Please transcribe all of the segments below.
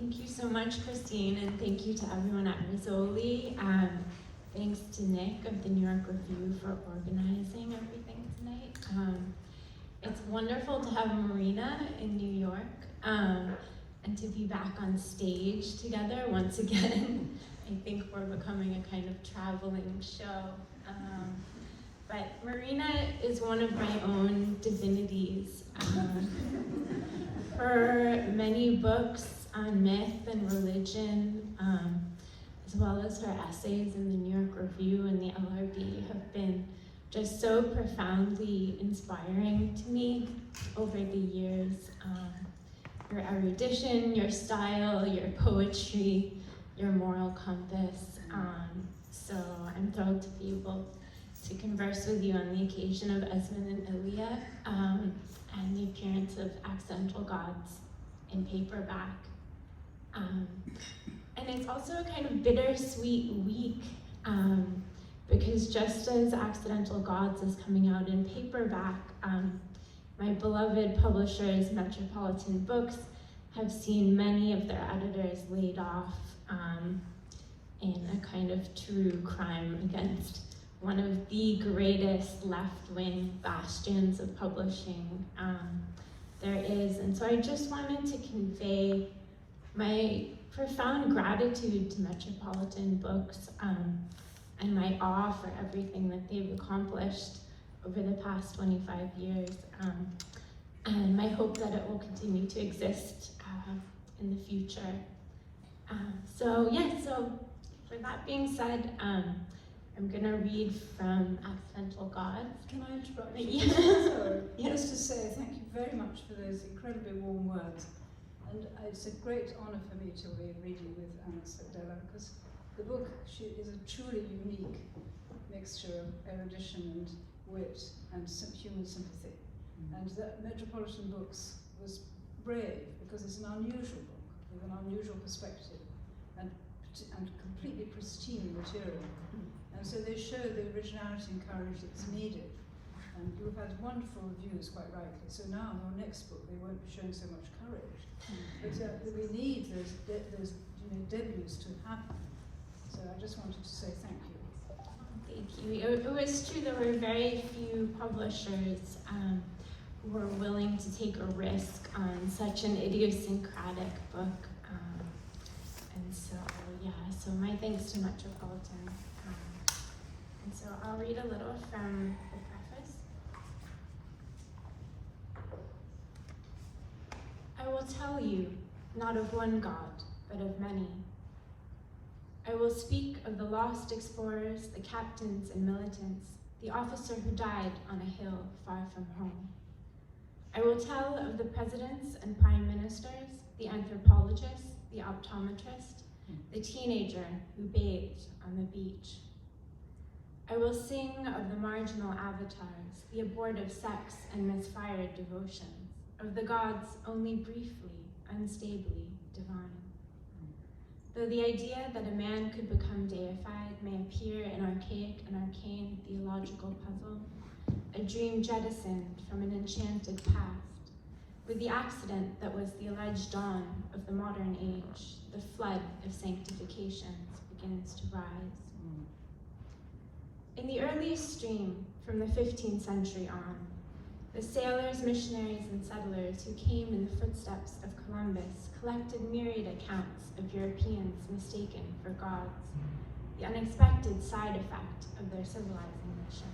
Thank you so much, Christine, and thank you to everyone at Rizzoli. Thanks to Nick of the New York Review for organizing everything tonight. It's wonderful to have Marina in New York and to be back on stage together once again. I think we're becoming a kind of traveling show. But Marina is one of my own divinities. Her many books on myth and religion, as well as her essays in the New York Review and the LRB, have been just so profoundly inspiring to me over the years. Your erudition, your style, your poetry, your moral compass. So I'm thrilled to be able to converse with you on the occasion of ESMOND and ILIA and the appearance of Accidental Gods in paperback. And it's also a kind of bittersweet week because just as Accidental Gods is coming out in paperback, my beloved publishers, Metropolitan Books, have seen many of their editors laid off in a kind of true crime against one of the greatest left-wing bastions of publishing there is. And so I just wanted to convey my profound gratitude to Metropolitan Books and my awe for everything that they've accomplished over the past 25 years, and my hope that it will continue to exist in the future. So for that being said, I'm gonna read from Accidental Gods. Can I interrupt you? Yeah. Sorry. Yeah. Just to say thank you very much for those incredibly warm words. And it's a great honour for me to be reading with Della, because the book is a truly unique mixture of erudition and wit and human sympathy. And that Metropolitan Books was brave because it's an unusual book with an unusual perspective and completely pristine material. And so they show the originality and courage that's needed. And you've had wonderful reviews, quite rightly. So now in your next book, they won't be showing so much courage. But we need those debuts to happen. So I just wanted to say thank you. Thank you. It was true, there were very few publishers who were willing to take a risk on such an idiosyncratic book. And so, so my thanks to Metropolitan. And so I'll read a little from the preface. I will tell you, not of one God, but of many. I will speak of the lost explorers, the captains and militants, the officer who died on a hill far from home. I will tell of the presidents and prime ministers, the anthropologist, the optometrist, the teenager who bathed on the beach. I will sing of the marginal avatars, the abortive sex and misfired devotions, of the gods only briefly, unstably divine. Though the idea that a man could become deified may appear an archaic and arcane theological puzzle, a dream jettisoned from an enchanted past, with the accident that was the alleged dawn of the modern age, the flood of sanctifications begins to rise. In the earliest stream, from the 15th century on, the sailors, missionaries, and settlers who came in the footsteps of Columbus collected myriad accounts of Europeans mistaken for gods, the unexpected side effect of their civilizing mission.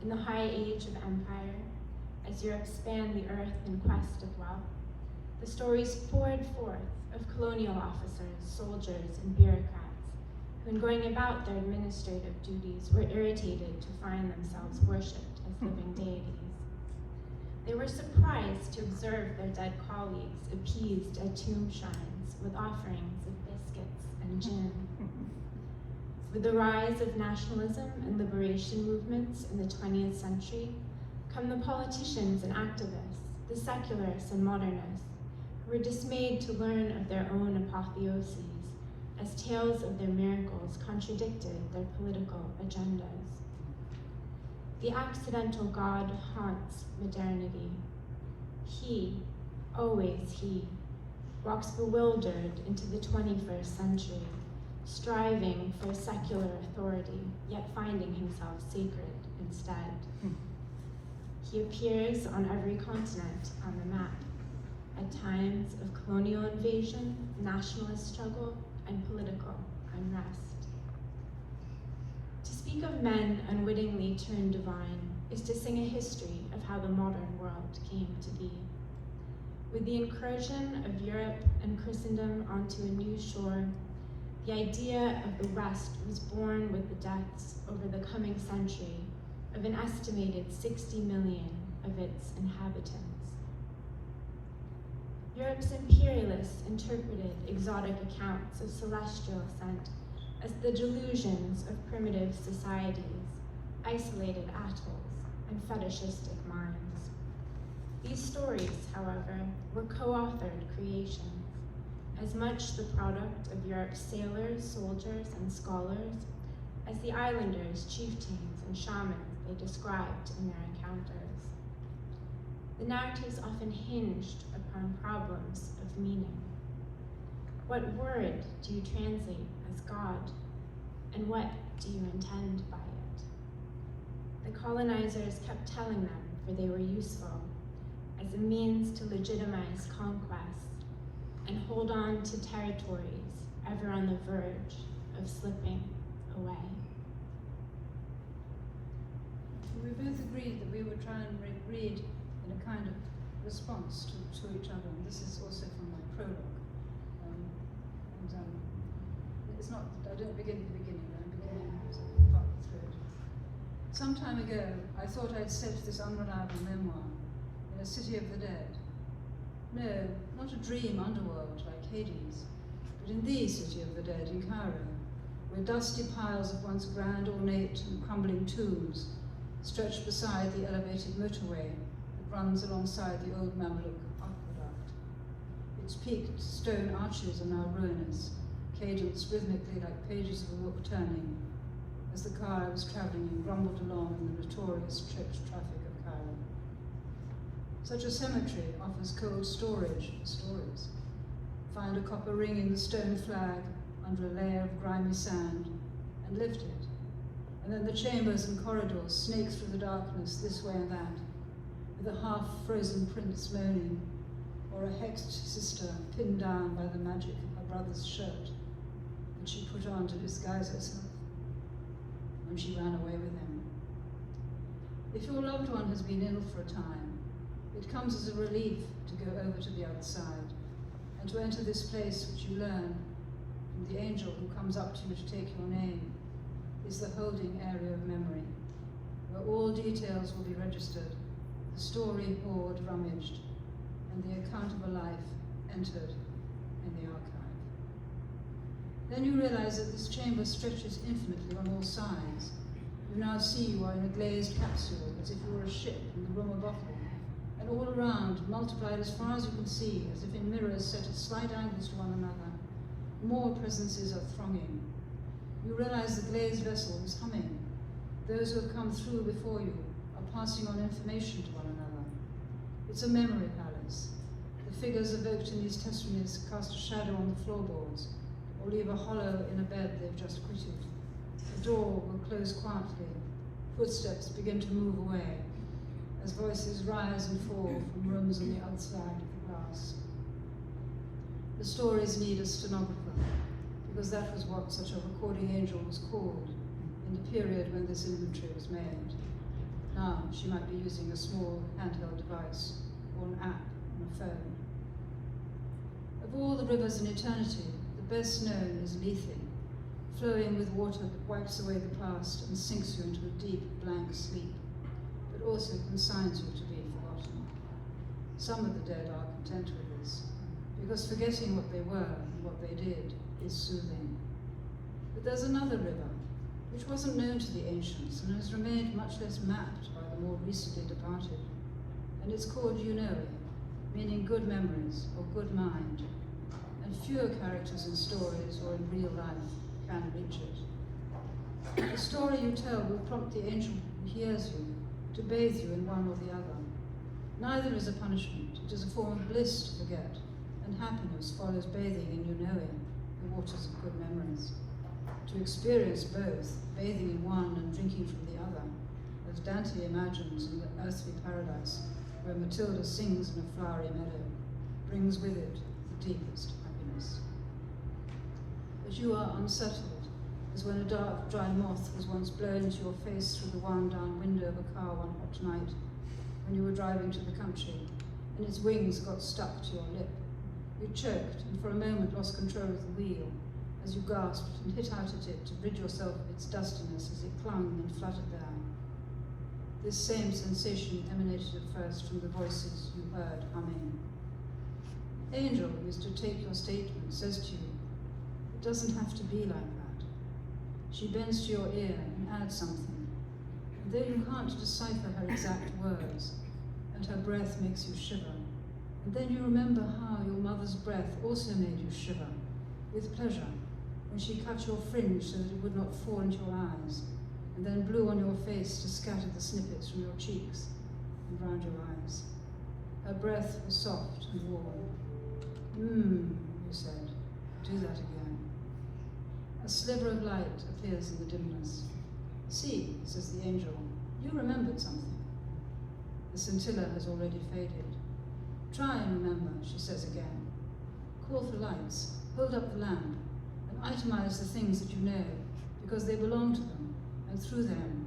In the high age of empire, as Europe spanned the earth in quest of wealth, the stories poured forth of colonial officers, soldiers, and bureaucrats who, in going about their administrative duties, were irritated to find themselves worshipped as living deities. They were surprised to observe their dead colleagues appeased at tomb shrines with offerings of biscuits and gin. With the rise of nationalism and liberation movements in the 20th century, come the politicians and activists, the secularists and modernists, who were dismayed to learn of their own apotheoses, as tales of their miracles contradicted their political agendas. The accidental God haunts modernity. He, always he, walks bewildered into the 21st century, striving for secular authority, yet finding himself sacred instead. He appears on every continent on the map, at times of colonial invasion, nationalist struggle, and political unrest. To speak of men unwittingly turned divine is to sing a history of how the modern world came to be. With the incursion of Europe and Christendom onto a new shore, the idea of the West was born with the deaths over the coming century of an estimated 60 million of its inhabitants. Europe's imperialists interpreted exotic accounts of celestial ascent as the delusions of primitive societies, isolated atolls, and fetishistic minds. These stories, however, were co-authored creations, as much the product of Europe's sailors, soldiers, and scholars as the islanders, chieftains, and shamans they described in their encounters. The narratives often hinged upon problems of meaning. What word do you translate as God, and what do you intend by it? The colonizers kept telling them, for they were useful, as a means to legitimize conquest and hold on to territories ever on the verge of slipping away. We both agreed that we would try and read in a kind of response to each other, and this is also from my prologue. It's not, I don't begin at the beginning, I'm beginning partly through it. Some time ago, I thought I'd set this unreliable memoir in a city of the dead. No, not a dream underworld like Hades, but in the city of the dead in Cairo, where dusty piles of once grand, ornate, and crumbling tombs stretch beside the elevated motorway that runs alongside the old Mamluk aqueduct. Its peaked stone arches are now ruinous, cadenced rhythmically like pages of a book turning, as the car I was travelling in grumbled along in the notorious tripped traffic of Cairo. Such a cemetery offers cold storage for stories. Find a copper ring in the stone flag under a layer of grimy sand and lift it. And then the chambers and corridors snake through the darkness this way and that, with a half-frozen prince moaning, or a hexed sister pinned down by the magic of her brother's shirt that she put on to disguise herself when she ran away with him. If your loved one has been ill for a time, it comes as a relief to go over to the other side and to enter this place which you learn from the angel who comes up to you to take your name is the holding area of memory, where all details will be registered, the story hoard rummaged, and the account of a life entered in the archive. Then you realize that this chamber stretches infinitely on all sides. You now see you are in a glazed capsule, as if you were a ship in the room above you, and all around, multiplied as far as you can see, as if in mirrors set at slight angles to one another, more presences are thronging. You realize the glazed vessel is humming. Those who have come through before you are passing on information to one another. It's a memory palace. The figures evoked in these testimonies cast a shadow on the floorboards, or leave a hollow in a bed they've just quitted. The door will close quietly. Footsteps begin to move away, as voices rise and fall from rooms on the outside of the glass. The stories need a stenographer, because that was what such a recording angel was called in the period when this inventory was made. Now she might be using a small handheld device or an app on a phone. Of all the rivers in eternity, the best known is Lethe, flowing with water that wipes away the past and sinks you into a deep, blank sleep, but also consigns you to be forgotten. Some of the dead are content with this, because forgetting what they were and what they did is soothing. But there's another river, which wasn't known to the ancients and has remained much less mapped by the more recently departed, and it's called Unoe, meaning good memories or good mind, and fewer characters in stories or in real life can reach it. The story you tell will prompt the angel who hears you to bathe you in one or the other. Neither is a punishment, it is a form of bliss to forget, and happiness follows bathing in new knowing, the waters of good memories. To experience both, bathing in one and drinking from the other, as Dante imagines in the earthly paradise, where Matilda sings in a flowery meadow, brings with it the deepest happiness. But you are unsettled, as when a dark, dry moth was once blown into your face through the wound-down window of a car one hot night, when you were driving to the country, and its wings got stuck to your lip. You choked, and for a moment lost control of the wheel, as you gasped and hit out at it to rid yourself of its dustiness as it clung and fluttered there. This same sensation emanated at first from the voices you heard humming. Angel, who is to take your statement, says to you, it doesn't have to be like that. She bends to your ear and adds something, and though you can't decipher her exact words, and her breath makes you shiver, and then you remember how your mother's breath also made you shiver, with pleasure, when she cut your fringe so that it would not fall into your eyes, and then blew on your face to scatter the snippets from your cheeks and round your eyes. Her breath was soft and warm. You said, do that again. A sliver of light appears in the dimness. See, says the angel, you remembered something. The scintilla has already faded. Try and remember, she says again. Call for lights, hold up the lamp, and itemize the things that you know, because they belong to them, and through them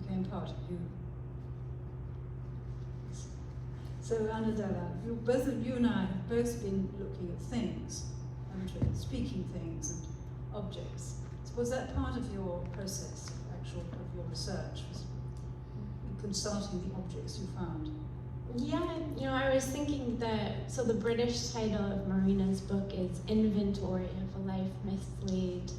became part of you. So Annadella, you and I have both been looking at things, haven't we? Speaking things and objects. So was that part of your process, of your research, was consulting the objects you found? Yeah, I was thinking the British title of Marina's book is Inventory of a Life Mislaid,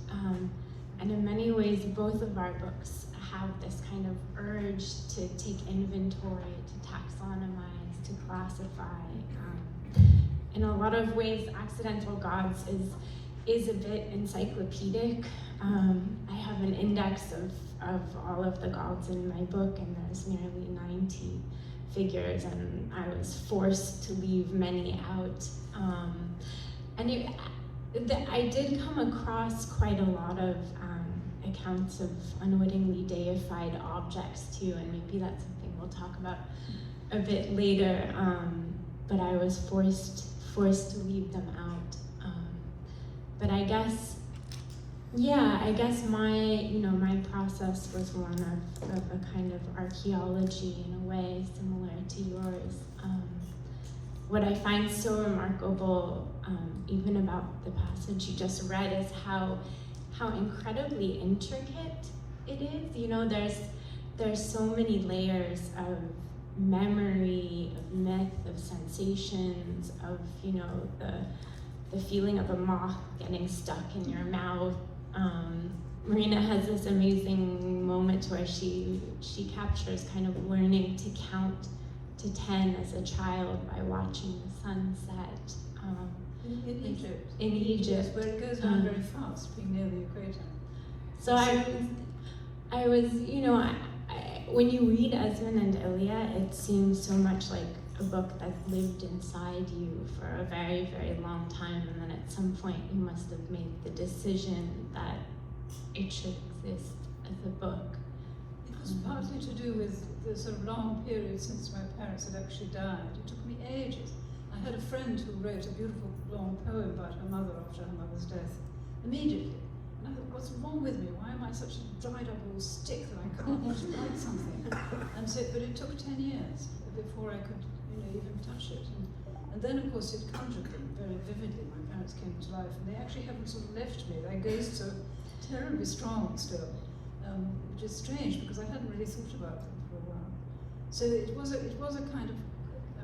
and in many ways both of our books have this kind of urge to take inventory, to taxonomize, to classify. In a lot of ways, Accidental Gods is a bit encyclopedic. I have an index of all of the gods in my book, and there's nearly 90 figures, and I was forced to leave many out. I did come across quite a lot of accounts of unwittingly deified objects too, and maybe that's something we'll talk about a bit later, but I was forced to leave them out. But I guess my process was one of a kind of archaeology in a way similar to yours. What I find so remarkable, even about the passage you just read, is how incredibly intricate it is. There's so many layers of memory, of myth, of sensations, of the feeling of a moth getting stuck in your mouth. Marina has this amazing moment where she captures kind of learning to count to 10 as a child by watching the sunset. In Egypt. In Egypt. Yes, where it goes down very fast, being near the equator. So I was, when you read Esmond and ILIA, it seems so much like a book that lived inside you for a very, very long time, and then at some point you must have made the decision that it should exist as a book. It was partly to do with the sort of long period since my parents had actually died. It took me ages. I had a friend who wrote a beautiful long poem about her mother after her mother's death immediately. And I thought, what's wrong with me? Why am I such a dried up old stick that I can't write something? And so, but it took 10 years before I could even touch it. And then, of course, it conjured them very vividly. My parents came to life, and they actually haven't sort of left me. Their ghosts are terribly strong still, which is strange because I hadn't really thought about them for a while. So it was a kind of, I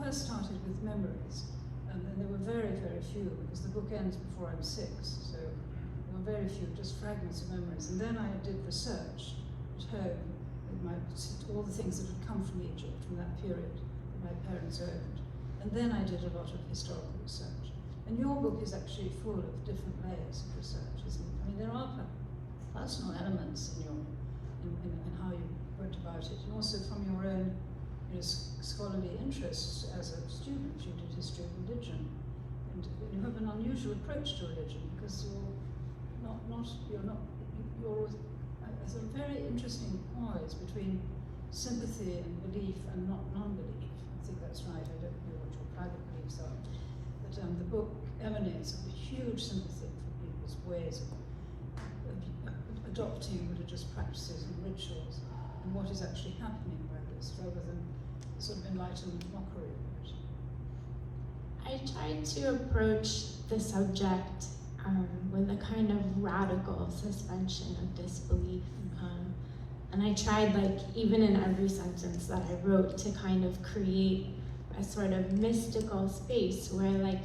first started with memories, and then there were very, very few, because the book ends before I'm 6, so there were very few, just fragments of memories. And then I did research at home, with all the things that had come from Egypt, from that period that my parents owned. And then I did a lot of historical research. And your book is actually full of different layers of research, isn't it? I mean, there are personal elements in how you went about it, and also from your own scholarly interests as a student. You did history of religion. unusual approach to religion, because you're a very interesting poise between sympathy and belief and not non-belief. I think that's right. I don't know what your private beliefs are, but the book emanates of a huge sympathy for people's ways of adopting religious practices and rituals and what is actually happening by this, rather than sort of enlightened mockery of it. I tried to approach the subject with a kind of radical suspension of disbelief. And I tried, like, even in every sentence that I wrote, to kind of create a sort of mystical space where, like,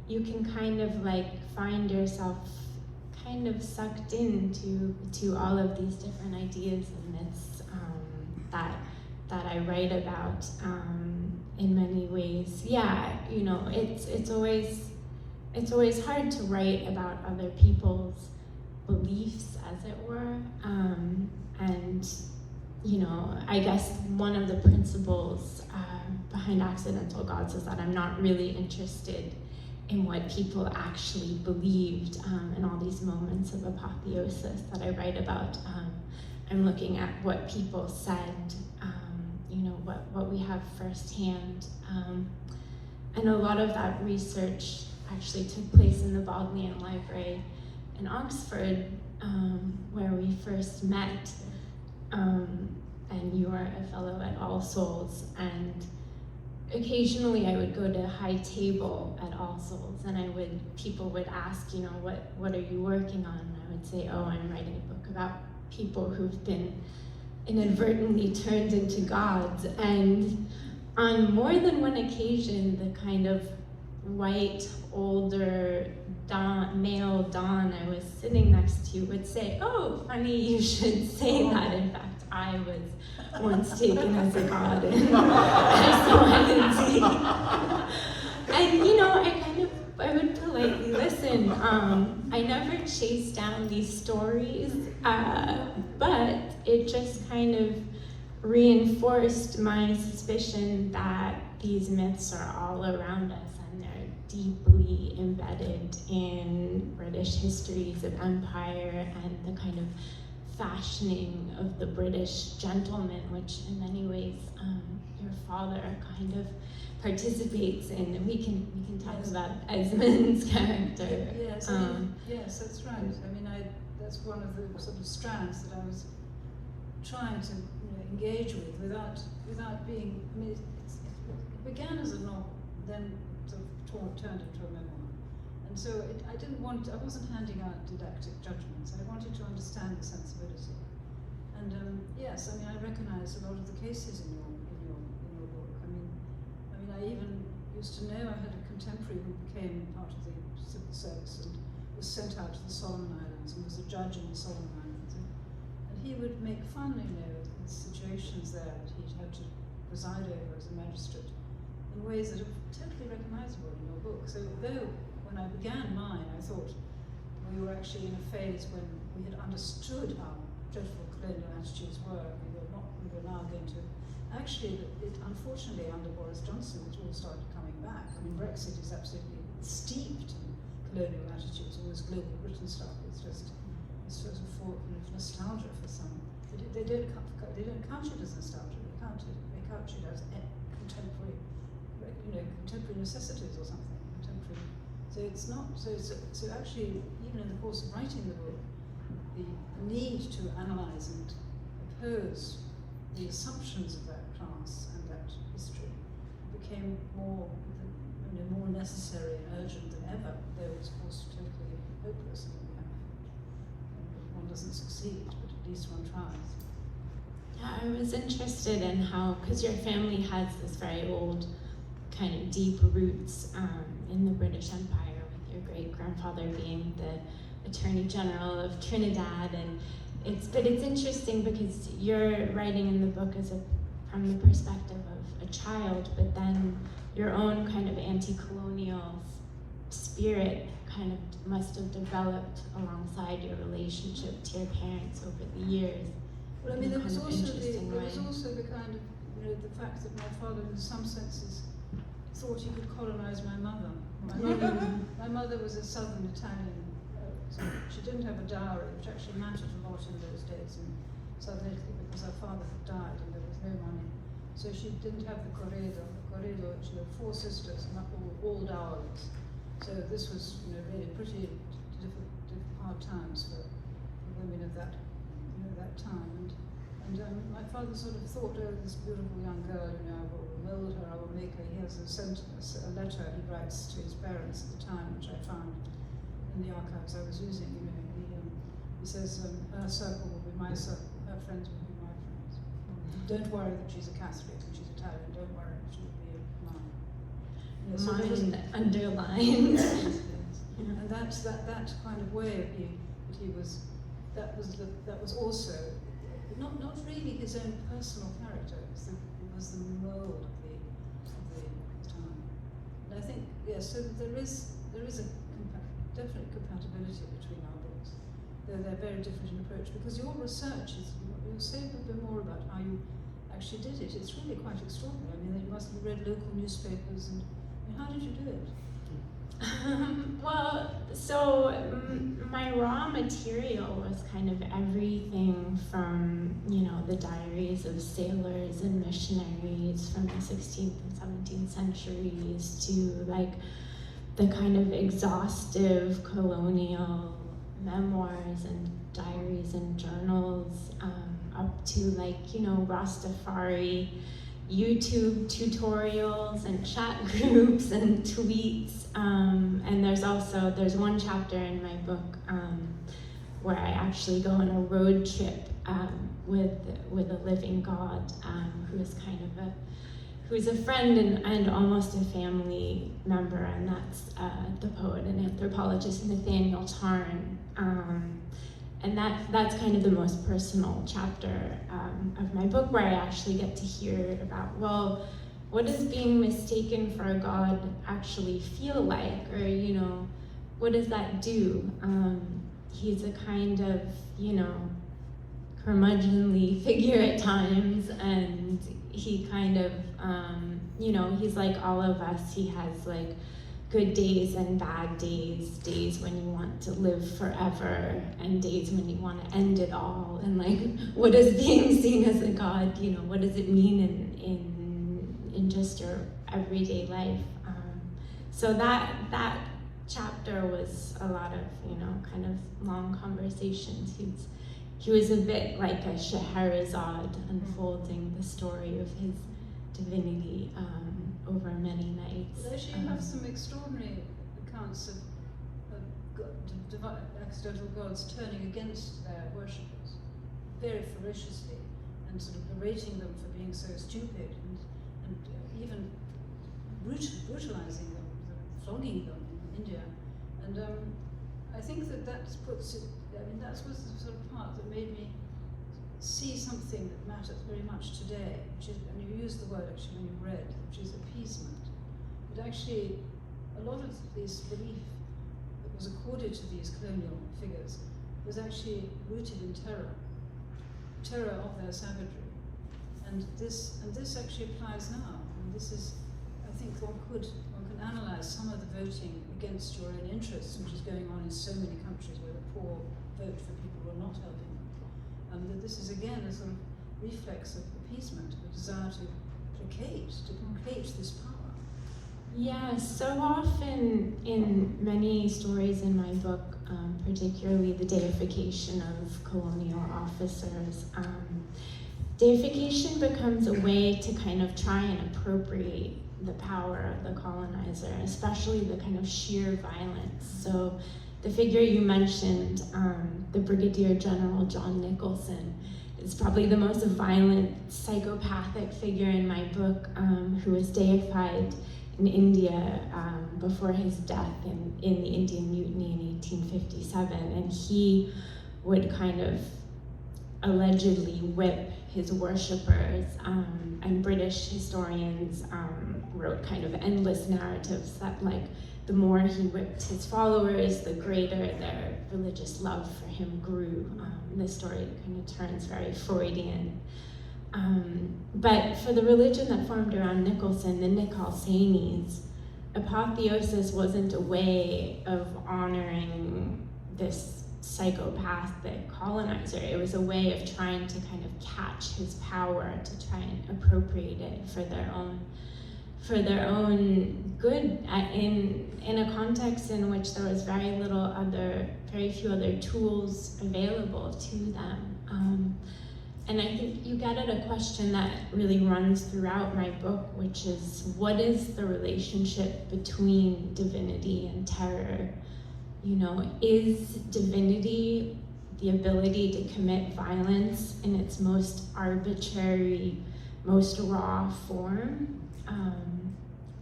you can kind of, like, find yourself kind of sucked into all of these different ideas and myths that I write about in many ways. Yeah, you know, it's always hard to write about other people's beliefs, as it were. And, you know, I guess one of the principles behind Accidental Gods is that I'm not really interested in what people actually believed in all these moments of apotheosis that I write about. I'm looking at what people said, you know, what we have firsthand. And a lot of that research actually took place in the Bodleian Library in Oxford, where we first met. And you are a fellow at All Souls, and occasionally I would go to High Table at All Souls, and people would ask, you know, what are you working on? And I would say, oh, I'm writing a book about people who've been inadvertently turned into gods. And on more than one occasion, the kind of white, older male Don I was sitting next to would say, oh, funny you should say that. In fact, I was once taken as a god and and, you know, I would politely listen. I never chased down these stories, but it just kind of reinforced my suspicion that these myths are all around us, and they're deeply embedded in British histories of empire and the kind of fashioning of the British gentleman, which in many ways your father kind of participates in. We can talk about Esmond's character. Yes, yes, that's right. I mean, that's one of the sort of strands that I was trying to engage with without being. I mean, it began as a novel, then sort of turned into a memoir, and so I wasn't handing out didactic judgments. I wanted to understand the sensibility, and yes, I mean, I recognise a lot of the cases in your book. I mean, I even used to know I had a contemporary who became part of the civil service and was sent out to the Solomon Islands and was a judge in the Solomon Islands, and he would make fun, of the situations there that he'd had to preside over as a magistrate in ways that are totally recognisable in your book. So though when I began mine, I thought we were actually in a phase when we had understood how dreadful colonial attitudes were, we were now going to. Actually, unfortunately, under Boris Johnson, it all started coming back. I mean, Brexit is absolutely steeped in colonial attitudes, all this global Britain stuff. It's just sort of nostalgia for some. They don't couch it as nostalgia. They couch it as contemporary, contemporary necessities or something. Contemporary. So it's not. So actually, even in the course of writing the book, the need to analyse and oppose the assumptions of that class and that history became more necessary and urgent than ever, though it's of course totally hopeless and one doesn't succeed, but at least one tries. Yeah, I was interested in how, because your family has this very old kind of deep roots in the British Empire, with your great-grandfather being the Attorney General of Trinidad, and it's interesting because you're writing in the book from the perspective of a child, but then your own kind of anti-colonial spirit kind of must have developed alongside your relationship to your parents over the years. Well, I mean, there was also the kind of, the fact that my father, in some senses, thought he could colonize my mother. My mother was a southern Italian. So she didn't have a dowry, which actually mattered a lot in those days in southern Italy because her father had died and there was no money. So she didn't have the corredo. The corredo, she had 4 sisters and all dowerless. So this was, really pretty hard times for women of that time. And my father sort of thought, oh, this beautiful young girl, I will mold her, I will make her. He has a letter he writes to his parents at the time, which I found in the archives I was using. He says, her circle will be my circle, her friends will be my friends. Don't worry that she's a Catholic and she's Italian. Don't worry, she will be mine. So mine underlined. Yes. And that's that kind of way of being that he was. That was also not really his own personal character. It was the mold of the time. And I think so there is a definite compatibility between our books, though they're very different in approach. Because your research is, you'll say a bit more about how you actually did it. It's really quite extraordinary. I mean, you must have read local newspapers, and how did you do it? Well, so my raw material was kind of everything from, the diaries of sailors and missionaries from the 16th and 17th centuries to like the kind of exhaustive colonial memoirs and diaries and journals, up to like, Rastafari YouTube tutorials and chat groups and tweets. And there's one chapter in my book where I actually go on a road trip with a living God who's a friend and almost a family member, and that's the poet and anthropologist Nathaniel Tarn. And that's kind of the most personal chapter of my book, where I actually get to hear about, well, what does being mistaken for a god actually feel like? Or, what does that do? He's a kind of, curmudgeonly figure at times, and he kind of, he's like all of us. He has like good days and bad days when you want to live forever, and days when you want to end it all. And like, what is being seen as a god? What does it mean in just your everyday life? So that chapter was a lot of kind of long conversations. He was a bit like a Scheherazade, unfolding the story of his divinity over many nights. But actually, you have some extraordinary accounts of accidental gods turning against their worshippers very ferociously, and sort of berating them for being so stupid, and even brutalizing them, flogging them in India. And I think that puts it. That was the sort of part that made me see something that matters very much today, which is, and you used the word actually when you read, which is appeasement. But actually, a lot of this belief that was accorded to these colonial figures was actually rooted in terror of their savagery. And this actually applies now. And this is, I think one can analyze some of the voting against your own interests, which is going on in so many countries where the poor vote for people who are not helping them. That this is again a sort of reflex of appeasement, a desire to placate this power. Yeah, so often in many stories in my book, particularly the deification of colonial officers, deification becomes a way to kind of try and appropriate the power of the colonizer, especially the kind of sheer violence. So the figure you mentioned, the Brigadier General John Nicholson, is probably the most violent psychopathic figure in my book, who was deified in India before his death in the Indian Mutiny in 1857. And he would kind of allegedly whip his worshippers, and British historians wrote kind of endless narratives that like the more he whipped his followers, the greater their religious love for him grew. The story kind of turns very Freudian. But for the religion that formed around Nicholson, the Nicholsanies, apotheosis wasn't a way of honoring this psychopathic colonizer. It was a way of trying to kind of catch his power, to try and appropriate it for their own good, in a context in which there was very few other tools available to them. And I think you get at a question that really runs throughout my book, which is, what is the relationship between divinity and terror? You know, is divinity the ability to commit violence in its most arbitrary, most raw form?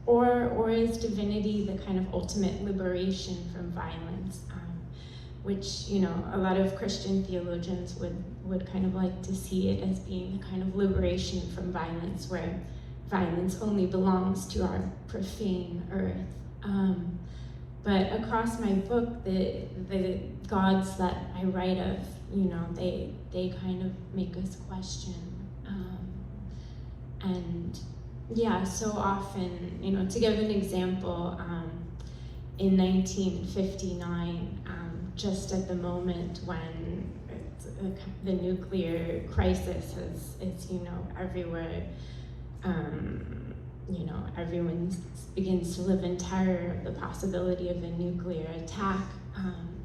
Or is divinity the kind of ultimate liberation from violence? Which, you know, a lot of Christian theologians would kind of like to see it as being a kind of liberation from violence, where violence only belongs to our profane earth. But across my book, the gods that I write of, you know, they kind of make us question. And yeah, so often, you know, to give an example, in 1959, just at the moment when the nuclear crisis is, you know, everywhere, you know, everyone begins to live in terror of the possibility of a nuclear attack.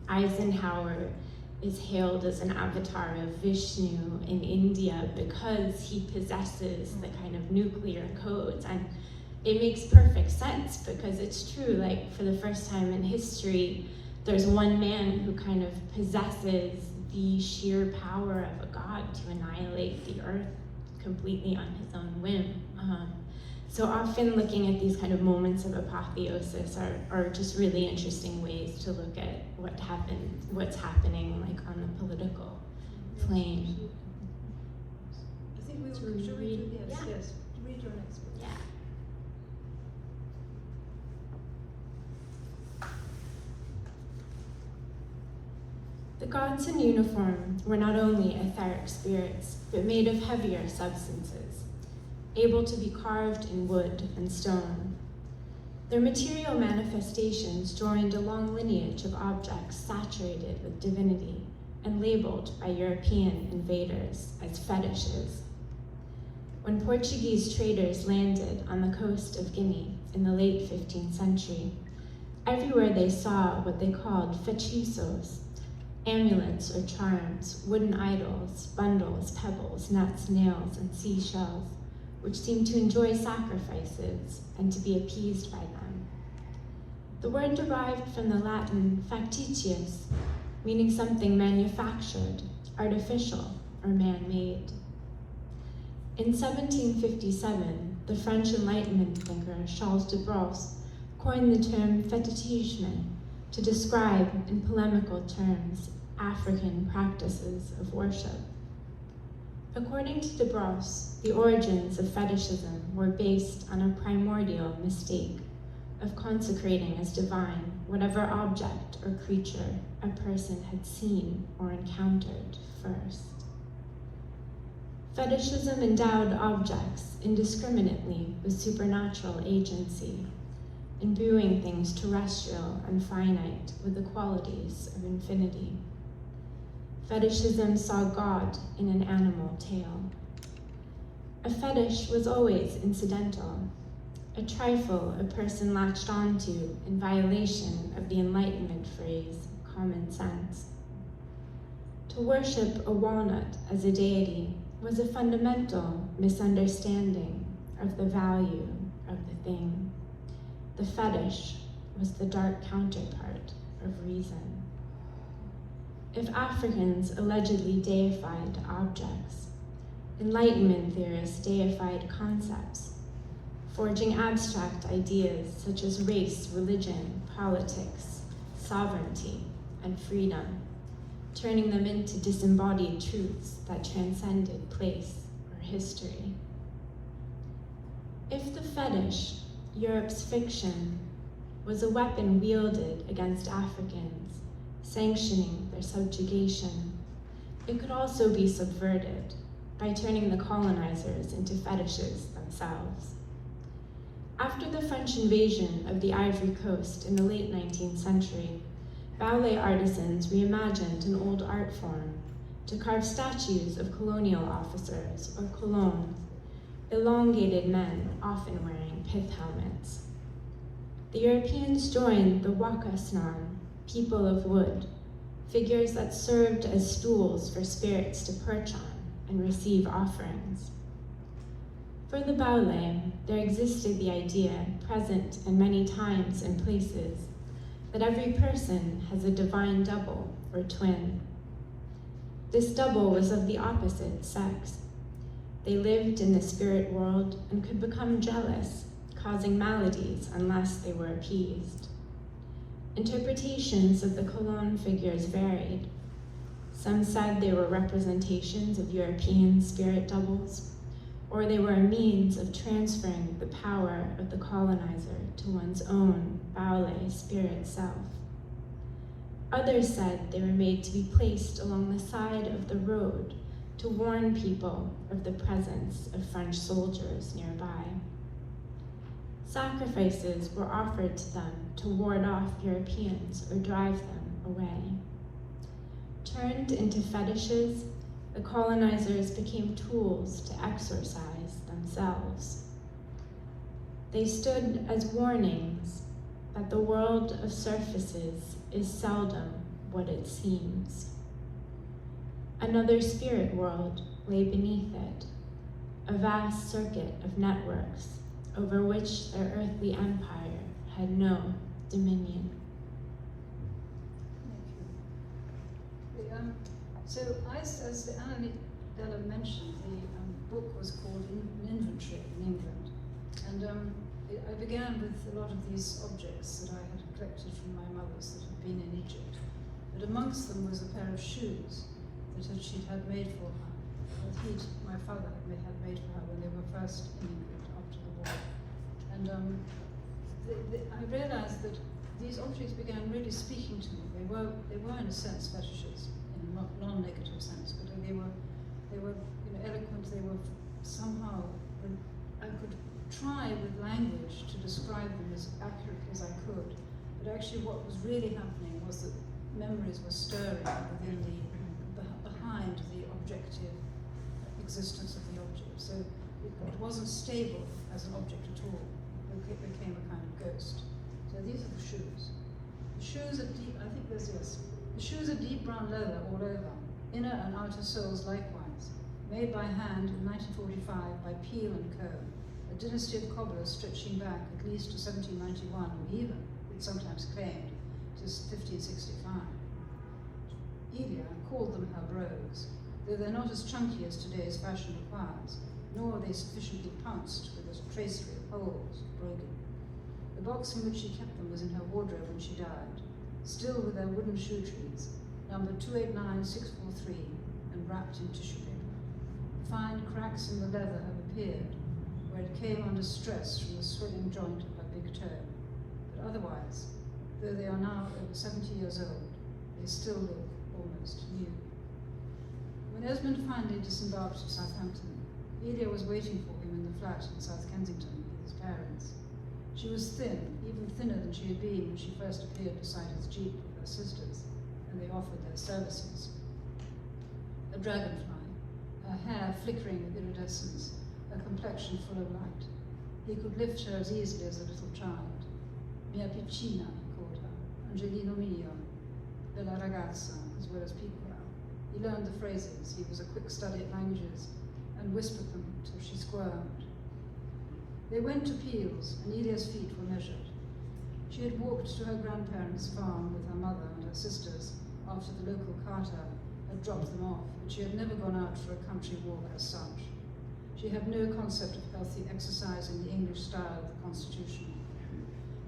Eisenhower is hailed as an avatar of Vishnu in India because he possesses the kind of nuclear codes. And it makes perfect sense, because it's true, like, for the first time in history, there's one man who kind of possesses the sheer power of a god to annihilate the earth completely on his own whim. So often looking at these kind of moments of apotheosis are just really interesting ways to look at what's happening, like, on the political plane. I think we should read, yes, read your next book. Yeah. The gods in uniform were not only etheric spirits, but made of heavier substances, able to be carved in wood and stone. Their material manifestations joined a long lineage of objects saturated with divinity and labeled by European invaders as fetishes. When Portuguese traders landed on the coast of Guinea in the late 15th century, everywhere they saw what they called fechizos, amulets or charms, wooden idols, bundles, pebbles, nuts, nails, and seashells, which seemed to enjoy sacrifices and to be appeased by them. The word derived from the Latin factitious, meaning something manufactured, artificial, or man-made. In 1757, the French Enlightenment thinker Charles de Brosse coined the term fétichisme to describe, in polemical terms, African practices of worship. According to de Brosse, the origins of fetishism were based on a primordial mistake of consecrating as divine whatever object or creature a person had seen or encountered first. Fetishism endowed objects indiscriminately with supernatural agency, imbuing things terrestrial and finite with the qualities of infinity. Fetishism saw God in an animal tail. A fetish was always incidental, a trifle a person latched onto in violation of the Enlightenment phrase, common sense. To worship a walnut as a deity was a fundamental misunderstanding of the value of the thing. The fetish was the dark counterpart of reason. If Africans allegedly deified objects, Enlightenment theorists deified concepts, forging abstract ideas such as race, religion, politics, sovereignty, and freedom, turning them into disembodied truths that transcended place or history. If the fetish, Europe's fiction, was a weapon wielded against Africans, sanctioning their subjugation, it could also be subverted, by turning the colonizers into fetishes themselves. After the French invasion of the Ivory Coast in the late 19th century, ballet artisans reimagined an old art form to carve statues of colonial officers or colons, elongated men often wearing pith helmets. The Europeans joined the Wakasnan, people of wood, figures that served as stools for spirits to perch on and receive offerings. For the ballet, there existed the idea, present in many times and places, that every person has a divine double or twin. This double was of the opposite sex. They lived in the spirit world and could become jealous, causing maladies unless they were appeased. Interpretations of the colon figures varied. Some said they were representations of European spirit doubles, or they were a means of transferring the power of the colonizer to one's own ballet spirit self. Others said they were made to be placed along the side of the road to warn people of the presence of French soldiers nearby. Sacrifices were offered to them to ward off Europeans or drive them away. Turned into fetishes, the colonizers became tools to exorcise themselves. They stood as warnings that the world of surfaces is seldom what it seems. Another spirit world lay beneath it, a vast circuit of networks over which their earthly empire had no dominion. Thank you. So, as Della mentioned, the book was called An Inventory in England. And I began with a lot of these objects that I had collected from my mother's that had been in Egypt. But amongst them was a pair of shoes that she'd had made for her, that my father had made for her when they were first in England after the war. And I realized that these objects began really speaking to me. They were in a sense fetishes, in a non-negative sense, but they were eloquent. They were somehow, I could try with language to describe them as accurately as I could, but actually what was really happening was that memories were stirring behind the objective existence of the object. So it wasn't stable as an object at all. It became a kind of ghost. So these are the shoes. The shoes are deep, I think there's this. The shoes are deep brown leather all over, inner and outer soles likewise, made by hand in 1945 by Peel & Co., a dynasty of cobblers stretching back at least to 1791, or even, it's sometimes claimed, to 1565. ILIA called them her brogues, though they're not as chunky as today's fashion requires, nor are they sufficiently pounced with a tracery of holes broken. The box in which she kept them was in her wardrobe when she died, still with their wooden shoe trees, numbered 289643 and wrapped in tissue paper. Fine cracks in the leather have appeared, where it came under stress from the swelling joint of her big toe. But otherwise, though they are now over 70 years old, they still look almost new. When Esmond finally disembarked at Southampton, Ilia was waiting for him in the flat in South Kensington with his parents. She was thin, even thinner than she had been when she first appeared beside his jeep with her sisters, and they offered their services. A dragonfly, her hair flickering with iridescence, her complexion full of light. He could lift her as easily as a little child. Mia piccina, he called her, Angelino mio, bella ragazza, as well as piccola. He learned the phrases, he was a quick study at languages, and whispered them till she squirmed. They went to Peel's, and Ilia's feet were measured. She had walked to her grandparents' farm with her mother and her sisters after the local carter had dropped them off, but she had never gone out for a country walk as such. She had no concept of healthy exercise in the English style of the Constitution.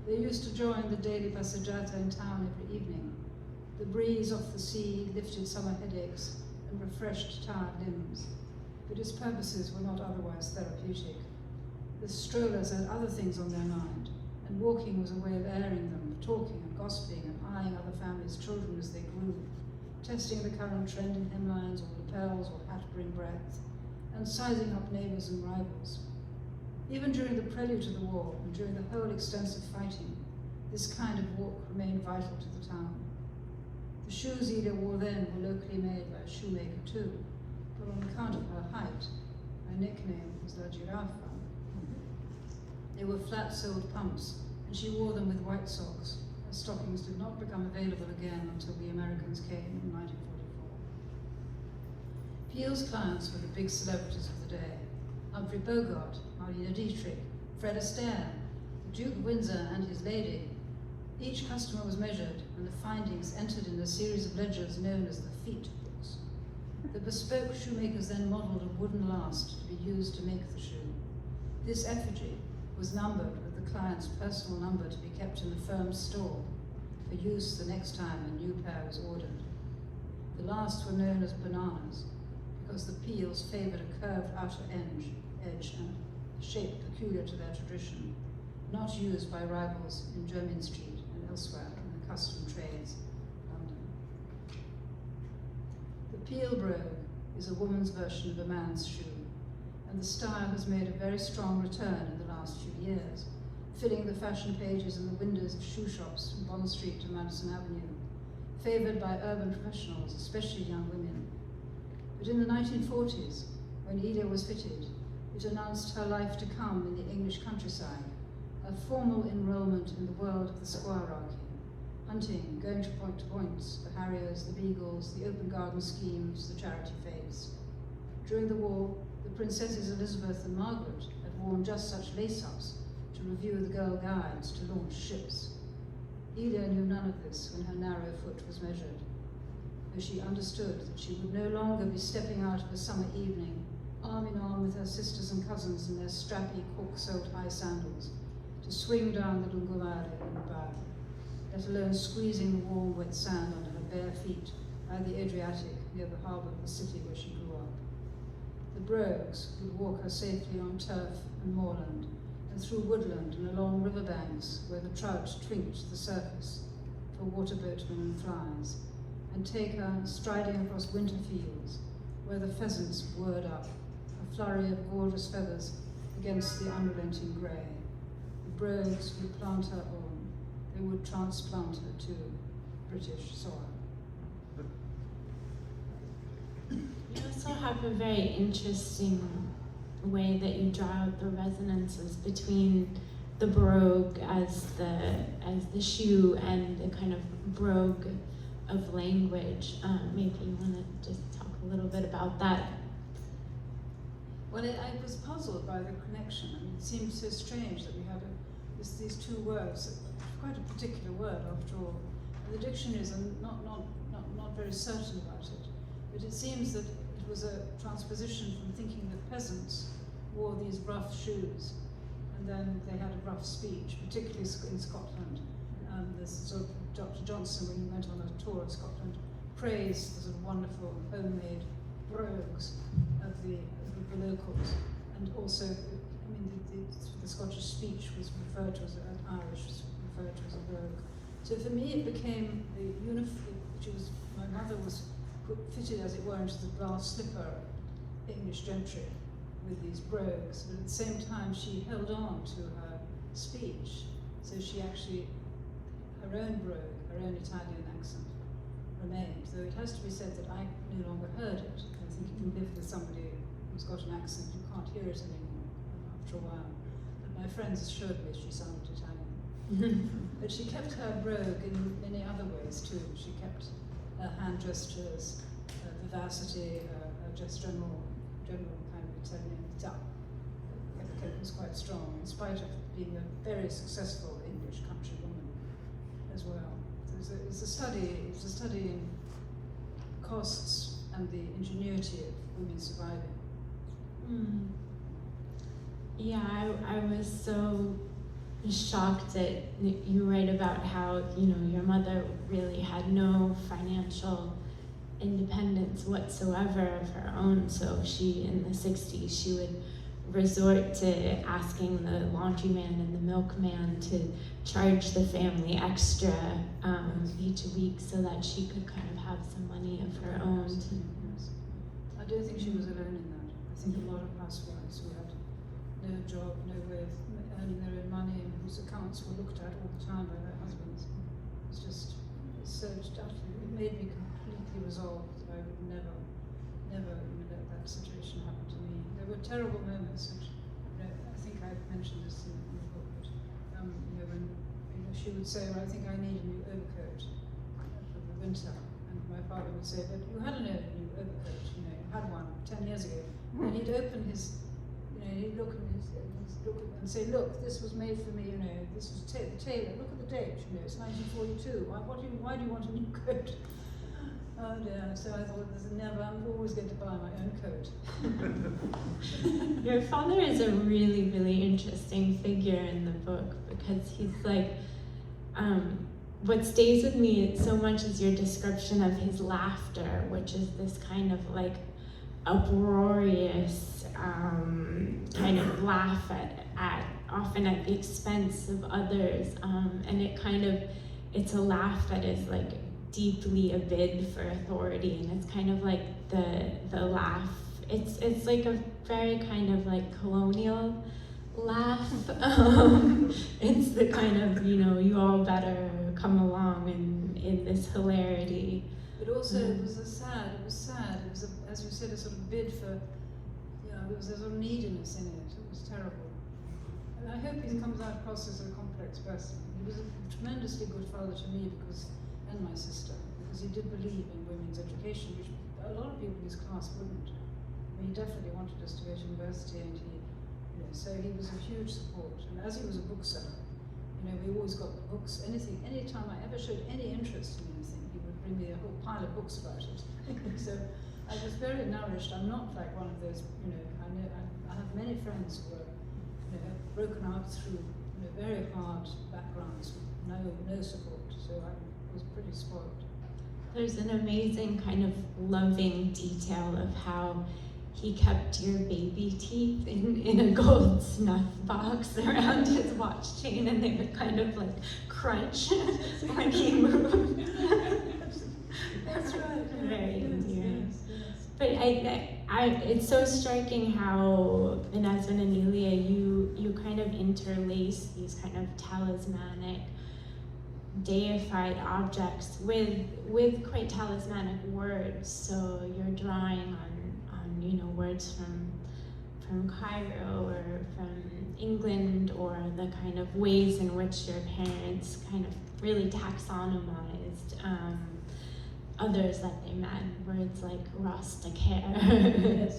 They used to join the daily passeggiata in town every evening. The breeze off the sea lifted summer headaches and refreshed tired limbs, but its purposes were not otherwise therapeutic. The strollers had other things on their mind, and walking was a way of airing them, of talking and gossiping and eyeing other families' children as they grew, testing the current trend in hemlines or lapels or hat-brim breadth, and sizing up neighbours and rivals. Even during the prelude to the war and during the whole extensive fighting, this kind of walk remained vital to the town. The shoes Ilia wore then were locally made by a shoemaker too, but on account of her height, her nickname was La Giraffa. They were flat-soled pumps, and she wore them with white socks. Her stockings did not become available again until the Americans came in 1944. Peel's clients were the big celebrities of the day: Humphrey Bogart, Marlene Dietrich, Fred Astaire, the Duke of Windsor and his lady. Each customer was measured, and the findings entered in a series of ledgers known as the feet books. The bespoke shoemakers then modelled a wooden last to be used to make the shoe. This effigy was numbered with the client's personal number to be kept in the firm's store for use the next time a new pair was ordered. The last were known as bananas because the Peels favoured a curved outer edge and a shape peculiar to their tradition, not used by rivals in Jermyn Street and elsewhere in the custom trades of London. The Peel brogue is a woman's version of a man's shoe, and the style has made a very strong return in the last few years, filling the fashion pages and the windows of shoe shops from Bond Street to Madison Avenue, favoured by urban professionals, especially young women. But in the 1940s, when Ilia was fitted, it announced her life to come in the English countryside, a formal enrolment in the world of the squirearchy, hunting, going to points, the harriers, the beagles, the open garden schemes, the charity fetes. During the war, the Princesses Elizabeth and Margaret had worn just such lace-ups to review the Girl Guides to launch ships. Ilia knew none of this when her narrow foot was measured, though she understood that she would no longer be stepping out of a summer evening, arm in arm with her sisters and cousins in their strappy, cork-soled high sandals, to swing down the Lungomare in the bag, let alone squeezing the warm, wet sand under her bare feet by the Adriatic near the harbour of the city where she grew up. The brogues would walk her safely on turf and moorland, and through woodland and along riverbanks where the trout twinked the surface for water boatmen and flies, and take her striding across winter fields where the pheasants whirred up, a flurry of gorgeous feathers against the unrelenting grey. The brogues would plant her on, they would transplant her to British soil. You also have a very interesting way that you draw out the resonances between the brogue as the shoe and the kind of brogue of language. Maybe you want to just talk a little bit about that. Well, I was puzzled by the connection. I mean, it seemed so strange that we had these two words, quite a particular word after all. And the dictionaries are not very certain about it, but it seems that it was a transposition from thinking that peasants wore these rough shoes, and then they had a rough speech, particularly in Scotland. This sort of Dr. Johnson, when he went on a tour of Scotland, praised the sort of wonderful homemade brogues of the locals, and also, I mean, the Scottish speech was referred to as Irish was referred to as a brogue. So for me, it became the uniform, my mother was fitted, as it were, into the glass slipper English gentry with these brogues, but at the same time she held on to her speech, so she actually, her own brogue, her own Italian accent remained, though it has to be said that I no longer heard it. I think if you live with somebody who's got an accent, you can't hear it anymore after a while. But my friends assured me she sounded Italian. But she kept her brogue in many other ways too. She kept her hand gestures, vivacity, just general kind of Italianità. It was quite strong, in spite of being a very successful English country woman as well. So it's a study in costs and the ingenuity of women surviving. Mm. Yeah, I was so shocked that you write about how, your mother really had no financial independence whatsoever of her own. So she, in the 60s, she would resort to asking the laundryman and the milkman to charge the family extra each week so that she could kind of have some money of her own. Yes. I don't think she was alone in that. I think a lot of housewives who had no job, no way of earning their own money, and whose accounts were looked at all the time by their husbands. It's just, it's so utterly, it made me completely resolved that I would never let that situation happen to me. There were terrible moments, which, I think I've mentioned this in the book, but, when she would say, well, I think I need a new overcoat for the winter, and my father would say, but you had a new overcoat, you had one 10 years ago, and he'd open his, he'd look and say, look, this was made for me, this was tailor, look at the date, it's 1942, why do you want a new coat? Oh dear, so I thought, I'm always going to buy my own coat. Your father is a really, really interesting figure in the book, because he's like, what stays with me so much is your description of his laughter, which is this kind of like uproarious kind of laugh at often at the expense of others, and it's a laugh that is like deeply a bid for authority, and it's kind of like the laugh. It's like a very kind of like colonial laugh. It's the kind of you all better come along in this hilarity. But also it was sad. It was, as you said, a sort of bid for. There was a sort of neediness in it. It was terrible. And I hope he comes out across as a complex person. He was a tremendously good father to me and my sister, because he did believe in women's education, which a lot of people in his class wouldn't. He definitely wanted us to go to university, and so he was a huge support. And as he was a bookseller, we always got the books. Any time I ever showed any interest in anything, he would bring me a whole pile of books about it. So I was very nourished. I'm not like one of those, I have many friends who were, broken out through very hard backgrounds with no support. So I was pretty spoiled. There's an amazing kind of loving detail of how he kept your baby teeth in a gold snuff box around his watch chain, and they would kind of like crunch when he moved. That's right. Very endearing. Yes. But it's so striking how in ESMOND and ILIA you kind of interlace these kind of talismanic, deified objects with quite talismanic words. So you're drawing on words from Cairo or from England, or the kind of ways in which your parents kind of really taxonomized others that they met. Words like rustic hair.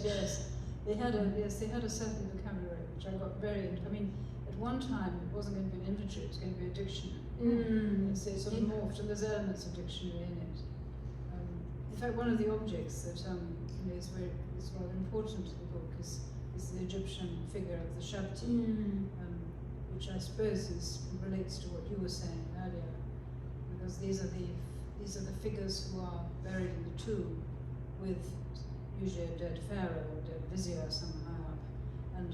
Yes. They had a certain vocabulary which I got very into. I mean, at one time it wasn't going to be an inventory; it was going to be a dictionary. So it sort of morphed, and there's elements of dictionary in it. In fact, one of the objects that is rather important to the book is the Egyptian figure of the Shabti, which I suppose relates to what you were saying earlier, because these are the figures who are buried in the tomb with usually a dead pharaoh or dead vizier somewhere high up, and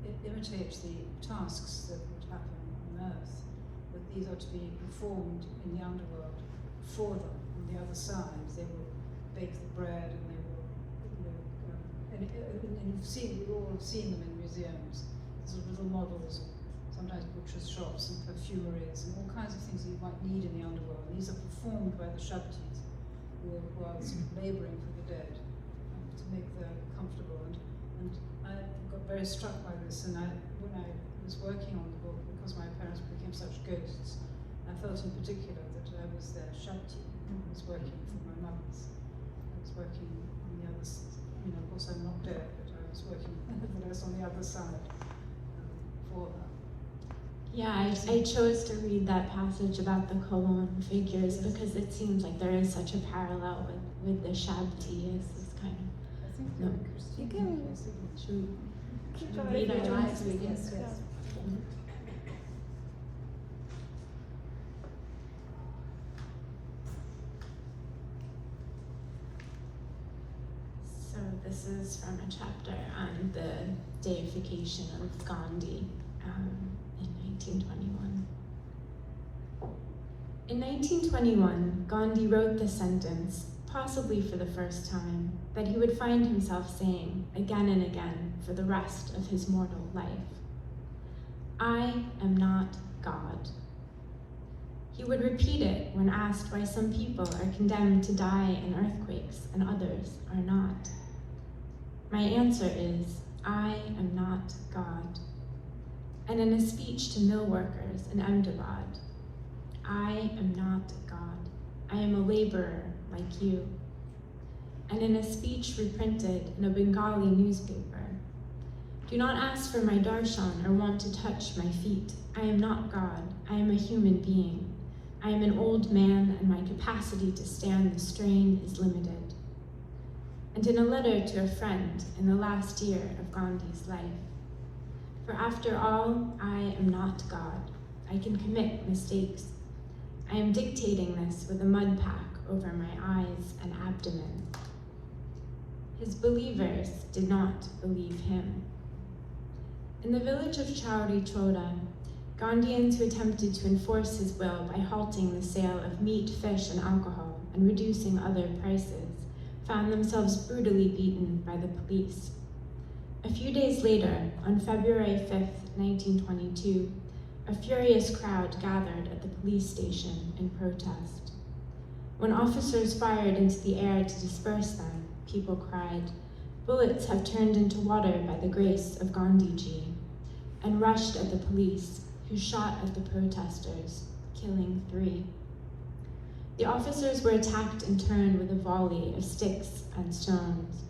it imitates the tasks that would happen on earth, but these are to be performed in the underworld for them. On the other side, they will bake the bread, and they will, and we've all seen them in museums. There's little models of sometimes butchers' shops and perfumeries and all kinds of things that you might need in the underworld. And these are performed by the Shabtis, who are sort of labouring for the dead to make them comfortable. And I got very struck by this, and when I was working on the book, because my parents became such ghosts, I felt in particular that I was their Shabti. I was working for my mother's. I was working on the other side. Of course I'm not dead, but I was working nevertheless on the other side for her. Yeah, I chose to read that passage about the koan figures because it seems like there is such a parallel with the Shabti as this kind of. I think You can Keep read our last read. reading. Yes. So this is from a chapter on the deification of Gandhi in 1921. In 1921, Gandhi wrote the sentence, possibly for the first time, that he would find himself saying again and again for the rest of his mortal life. I am not God. He would repeat it when asked why some people are condemned to die in earthquakes and others are not. My answer is, I am not God. And in a speech to mill workers in Ahmedabad, I am not God. I am a laborer like you. And in a speech reprinted in a Bengali newspaper, do not ask for my darshan or want to touch my feet. I am not God. I am a human being. I am an old man, and my capacity to stand the strain is limited. And in a letter to a friend in the last year of Gandhi's life, for after all, I am not God. I can commit mistakes. I am dictating this with a mud pack over my eyes and abdomen. His believers did not believe him. In the village of Chauri Choda, Gandhians who attempted to enforce his will by halting the sale of meat, fish, and alcohol and reducing other prices found themselves brutally beaten by the police. A few days later, on February 5th, 1922, a furious crowd gathered at the police station in protest. When officers fired into the air to disperse them, people cried, "Bullets have turned into water by the grace of Gandhiji," and rushed at the police, who shot at the protesters, killing 3. The officers were attacked in turn with a volley of sticks and stones.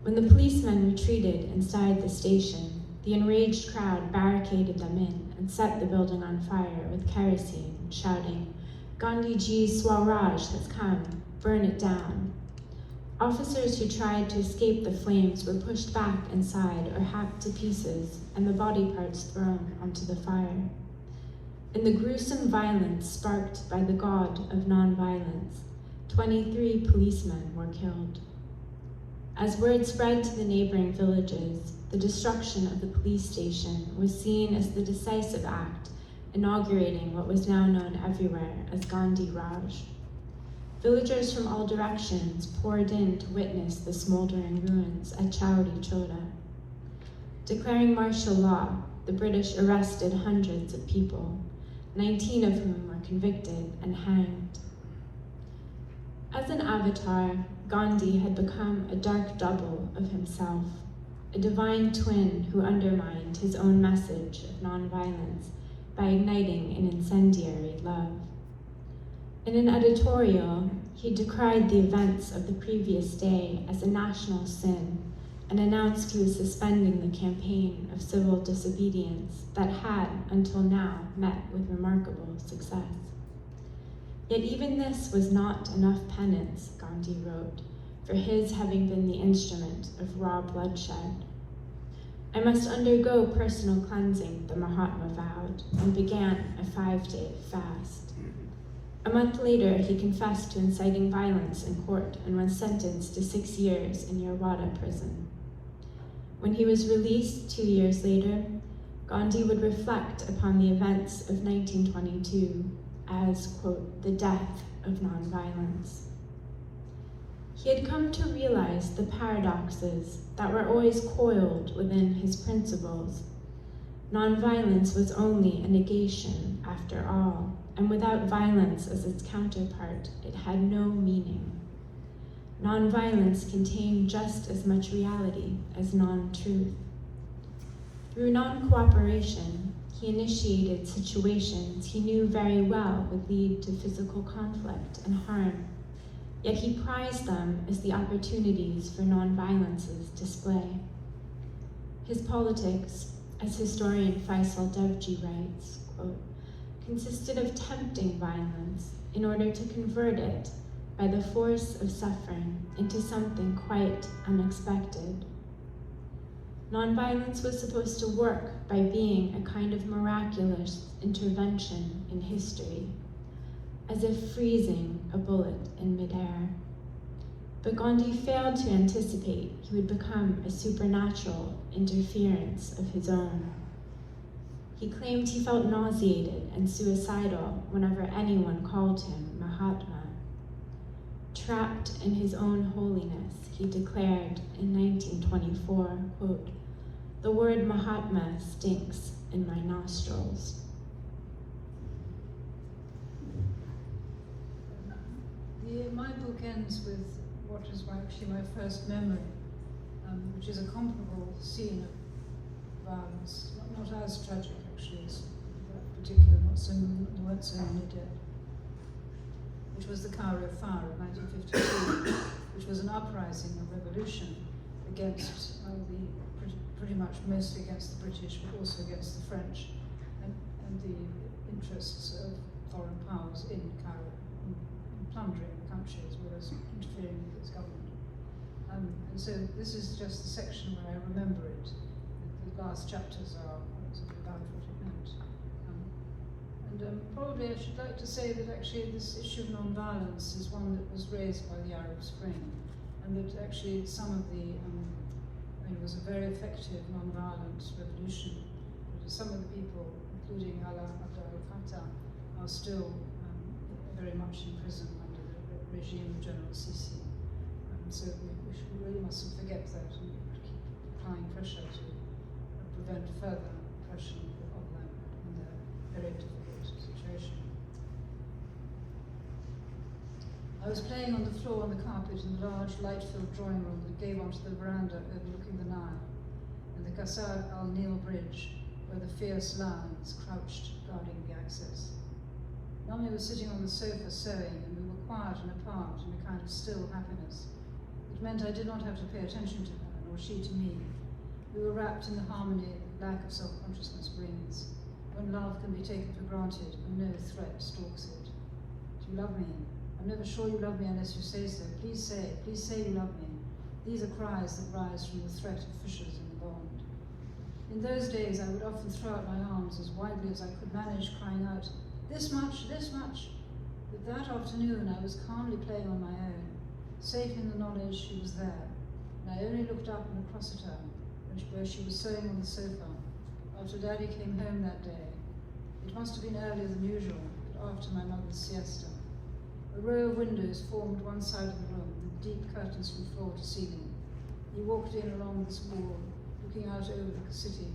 When the policemen retreated inside the station, the enraged crowd barricaded them in and set the building on fire with kerosene, shouting, "Gandhiji's Swaraj has come, burn it down." Officers who tried to escape the flames were pushed back inside or hacked to pieces, and the body parts thrown onto the fire. In the gruesome violence sparked by the god of nonviolence, 23 policemen were killed. As word spread to the neighboring villages, the destruction of the police station was seen as the decisive act inaugurating what was now known everywhere as Gandhi Raj. Villagers from all directions poured in to witness the smoldering ruins at Chauri Choda. Declaring martial law, the British arrested hundreds of people, 19 of whom were convicted and hanged. As an avatar, Gandhi had become a dark double of himself, a divine twin who undermined his own message of nonviolence by igniting an incendiary love. In an editorial, he decried the events of the previous day as a national sin and announced he was suspending the campaign of civil disobedience that had, until now, met with remarkable success. Yet even this was not enough penance, Gandhi wrote, for his having been the instrument of raw bloodshed. I must undergo personal cleansing, the Mahatma vowed, and began a 5-day fast. A month later, he confessed to inciting violence in court and was sentenced to 6 years in Yerwada prison. When he was released 2 years later, Gandhi would reflect upon the events of 1922 as, quote, the death of nonviolence. He had come to realize the paradoxes that were always coiled within his principles. Nonviolence was only a negation, after all, and without violence as its counterpart, it had no meaning. Nonviolence contained just as much reality as non-truth. Through non-cooperation, he initiated situations he knew very well would lead to physical conflict and harm, yet he prized them as the opportunities for nonviolence's display. His politics, as historian Faisal Devji writes, quote, consisted of tempting violence in order to convert it by the force of suffering into something quite unexpected. Nonviolence was supposed to work by being a kind of miraculous intervention in history, as if freezing a bullet in midair. But Gandhi failed to anticipate he would become a supernatural interference of his own. He claimed he felt nauseated and suicidal whenever anyone called him Mahatma. Trapped in his own holiness, he declared in 1924, quote, "The word Mahatma stinks in my nostrils." My book ends with what is actually my first memory, which is a comparable scene of violence, not as tragic actually as that particular, there weren't so many dead, which was the Cairo Fire of 1952, which was an uprising, a revolution against pretty much mostly against the British, but also against the French and the interests of foreign powers in Cairo, in plundering the country as well as interfering with its government. And so this is just the section where I remember it. The last chapters are about what it meant. Probably I should like to say that actually this issue of non-violence is one that was raised by the Arab Spring, and that actually some of the, it was a very effective non-violent revolution. But some of the people, including Abdel Fattah, are still very much in prison under the regime of General Sisi. So we really mustn't forget that and keep applying pressure to prevent further oppression of them in their very difficult situation. I was playing on the floor on the carpet in the large light-filled drawing room that gave onto the veranda overlooking the Nile and the Qasr al-Nil bridge, where the fierce lions crouched guarding the access. Mummy was sitting on the sofa sewing, and we were quiet and apart in a kind of still happiness. It meant I did not have to pay attention to her, nor she to me. We were wrapped in the harmony that lack of self-consciousness brings, when love can be taken for granted and no threat stalks it. Do you love me? I'm never sure you love me unless you say so. Please say you love me. These are cries that rise from the threat of fissures in the bond. In those days, I would often throw out my arms as widely as I could manage, crying out, this much, this much. But that afternoon, I was calmly playing on my own, safe in the knowledge she was there, and I only looked up and across at her, where she was sewing on the sofa, after Daddy came home that day. It must have been earlier than usual, but after my mother's siesta. A row of windows formed one side of the room, with deep curtains from floor to ceiling. He walked in along this wall, looking out over the city,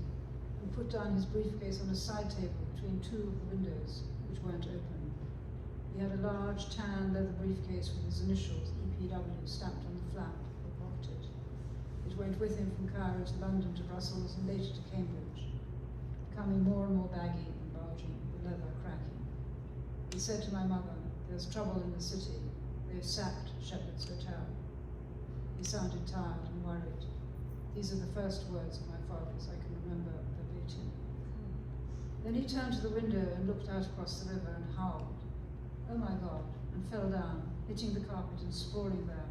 and put down his briefcase on a side table between two of the windows, which weren't open. He had a large tan leather briefcase with his initials, EPW, stamped on the flap or pocketed. It went with him from Cairo to London to Brussels and later to Cambridge, becoming more and more baggy and bulging, the leather cracking. He said to my mother, there's trouble in the city. They've sacked Shepherd's Hotel. He sounded tired and worried. These are the first words of my father's I can remember verbatim. Then he turned to the window and looked out across the river and howled. Oh my God, and fell down, hitting the carpet and sprawling there,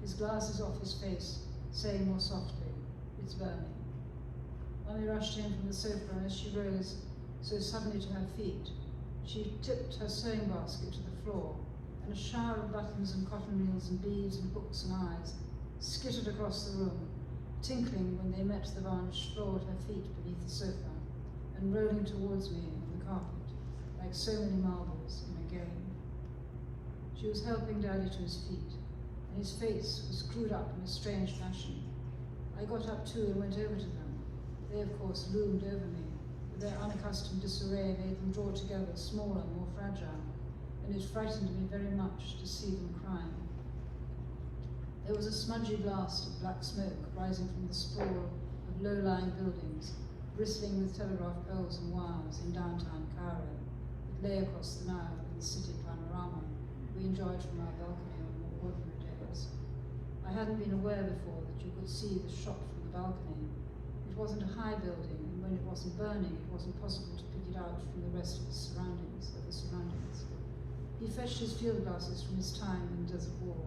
his glasses off his face, saying more softly, it's burning. Mummy rushed in from the sofa, and as she rose so suddenly to her feet, she tipped her sewing basket to the floor, and a shower of buttons and cotton reels and beads and hooks and eyes skittered across the room, tinkling when they met the varnished floor at her feet beneath the sofa, and rolling towards me on the carpet, like so many marbles in a game. She was helping Daddy to his feet, and his face was screwed up in a strange fashion. I got up too and went over to them. They, of course, loomed over me, but their unaccustomed disarray made them draw together, smaller, more fragile, and it frightened me very much to see them crying. There was a smudgy blast of black smoke rising from the sprawl of low-lying buildings, bristling with telegraph poles and wires in downtown Cairo. It lay across the Nile in the city panorama we enjoyed from our balcony on more ordinary days. I hadn't been aware before that you could see the shot from the balcony. It wasn't a high building, and when it wasn't burning, it wasn't possible to pick it out from the rest of the surroundings. He fetched his field glasses from his time in the Desert War.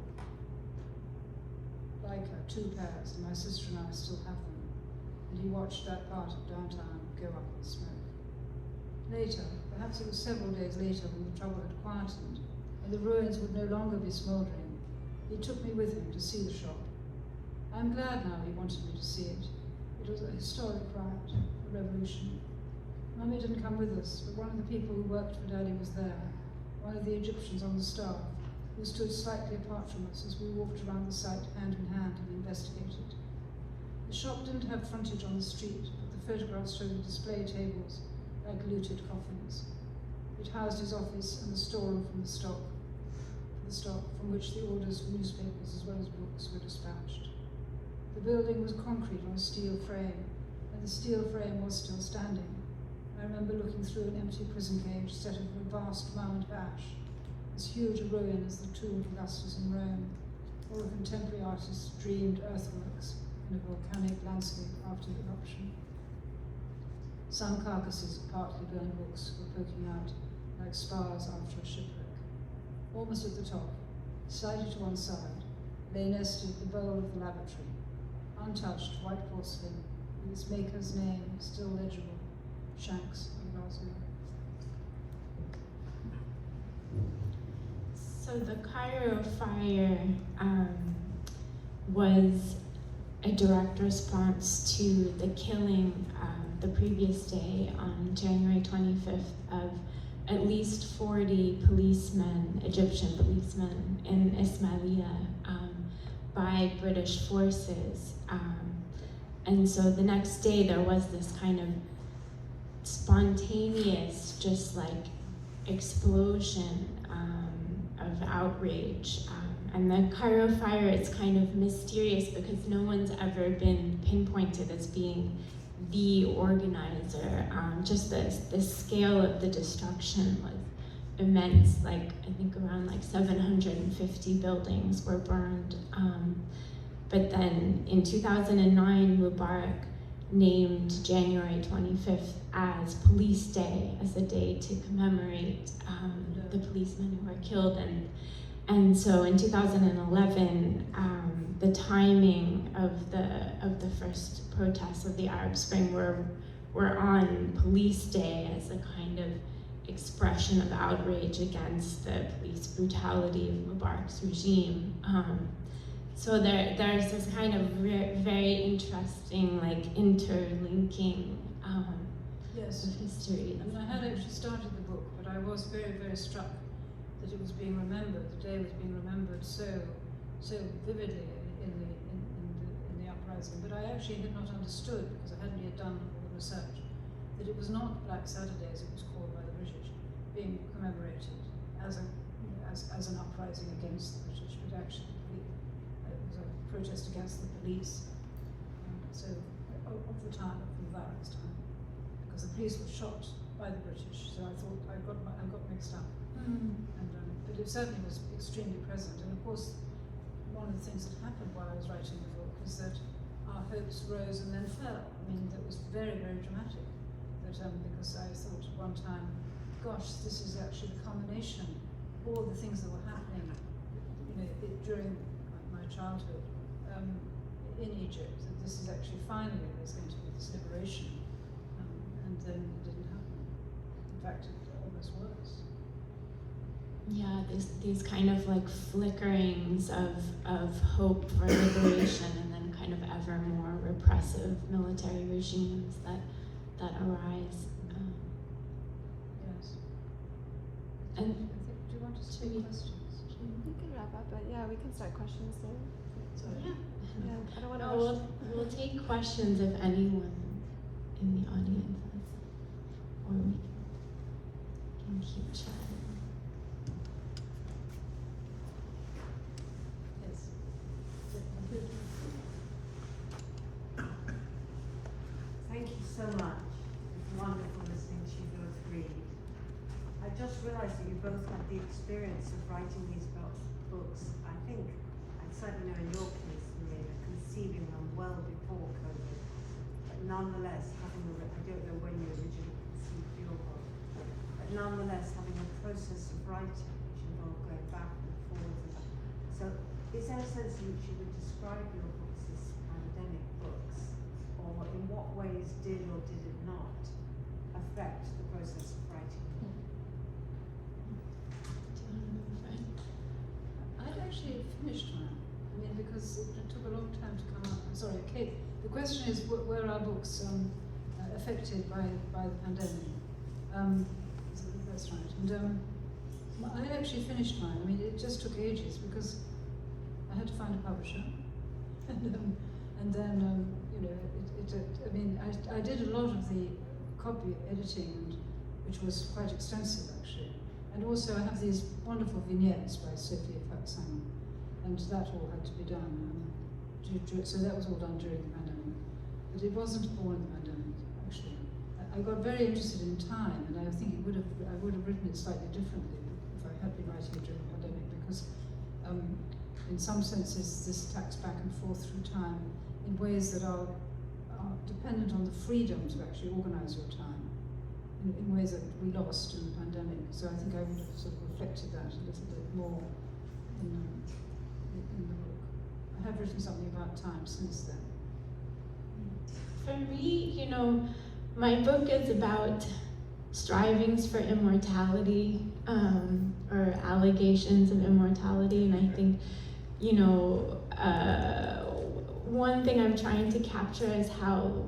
Like her, 2 pairs, and my sister and I still have them, and he watched that part of downtown go up in smoke. Later, perhaps it was several days later when the trouble had quietened, and the ruins would no longer be smouldering, he took me with him to see the shop. I'm glad now he wanted me to see it. It was a historic riot, a revolution. Mummy didn't come with us, but one of the people who worked for Daddy was there, one of the Egyptians on the staff, who stood slightly apart from us as we walked around the site hand in hand and investigated. The shop didn't have frontage on the street, but the photographs showed the display tables like looted coffins. It housed his office and the storeroom from the stock from which the orders for newspapers as well as books were dispatched. The building was concrete on a steel frame, and the steel frame was still standing. I remember looking through an empty prison cage set of a vast mound ash, as huge a ruin as the tomb of Augustus in Rome, or a contemporary artist's dreamed earthworks in a volcanic landscape after eruption. Some carcasses of partly burned books were poking out like spars after a shipwreck. Almost at the top, slightly to one side, lay nested the bowl of the lavatory, untouched white porcelain with its maker's name still legible, Shanks of Glasgow. So the Cairo fire was a direct response to the killing the previous day on January 25th of at least 40 policemen, Egyptian policemen in Ismailia by British forces. And so the next day there was this kind of spontaneous, just like explosion of outrage. And the Cairo fire is kind of mysterious because no one's ever been pinpointed as being the organizer. Just the scale of the destruction was immense. Like, I think around like 750 buildings were burned. But then in 2009, Mubarak named January 25th as Police Day, as a day to commemorate the policemen who were killed. And so in 2011, the timing of the first protests of the Arab Spring were on Police Day as a kind of expression of outrage against the police brutality of Mubarak's regime. So there's this kind of very interesting, like, interlinking Yes. of history. I mean, I had actually started the book, but I was very, very struck that it was being remembered. The day was being remembered so vividly in the uprising. But I actually had not understood, because I hadn't yet done all the research, that it was not Black Saturday, as it was called by the British, being commemorated as an uprising against the British, but actually it was a protest against the police. So of the time, of Mubarak's time, because the police were shot by the British. So I thought I got mixed up. But it certainly was extremely present. And of course, one of the things that happened while I was writing the book is that our hopes rose and then fell. I mean, that was very, very dramatic. That because I thought at one time, gosh, this is actually the culmination of all the things that were happening, during my childhood in Egypt. That this is actually finally there's going to be this liberation, and then it didn't happen. In fact, it almost was. Yeah, these kind of like flickerings of hope for liberation, and then kind of ever more repressive military regimes that arise. Yes. And I think, do you want us to take questions? We can wrap up, but yeah, we can start questions there. Sorry. Yeah, I don't want to. We'll take questions if anyone in the audience has, or we can keep chatting. Yes. Thank you so much. It's wonderful listening to you both read. I just realised that you both had the experience of writing these books. I think, I certainly know in your case, Marina, conceiving them well before COVID, but nonetheless having I don't know when you originally conceived your book, but nonetheless having a process of writing which involved going back and forwards. So is there a sense in which you would describe your books as pandemic books? Or in what ways did or did it not affect the process of writing? I'd actually finished mine. I mean, because it took a long time to come out. I'm sorry, Kate. The question is, were our books affected by the pandemic? That's right. And I actually finished mine. I mean, it just took ages because I had to find a publisher, and then you know, I mean, I did a lot of the copy editing, which was quite extensive actually, and also I have these wonderful vignettes by Sophia Faxon, and that all had to be done. So that was all done during the pandemic, but it wasn't all in the pandemic actually. I got very interested in time, and I think I would have written it slightly differently if I had been writing it during the pandemic, because in some senses this tacks back and forth through time in ways that are dependent on the freedom to actually organise your time in ways that we lost in the pandemic. So I think I would have sort of reflected that a little bit more in the book. I have written something about time since then. For me, you know, my book is about strivings for immortality, or allegations of immortality, and I think, you know, one thing I'm trying to capture is how,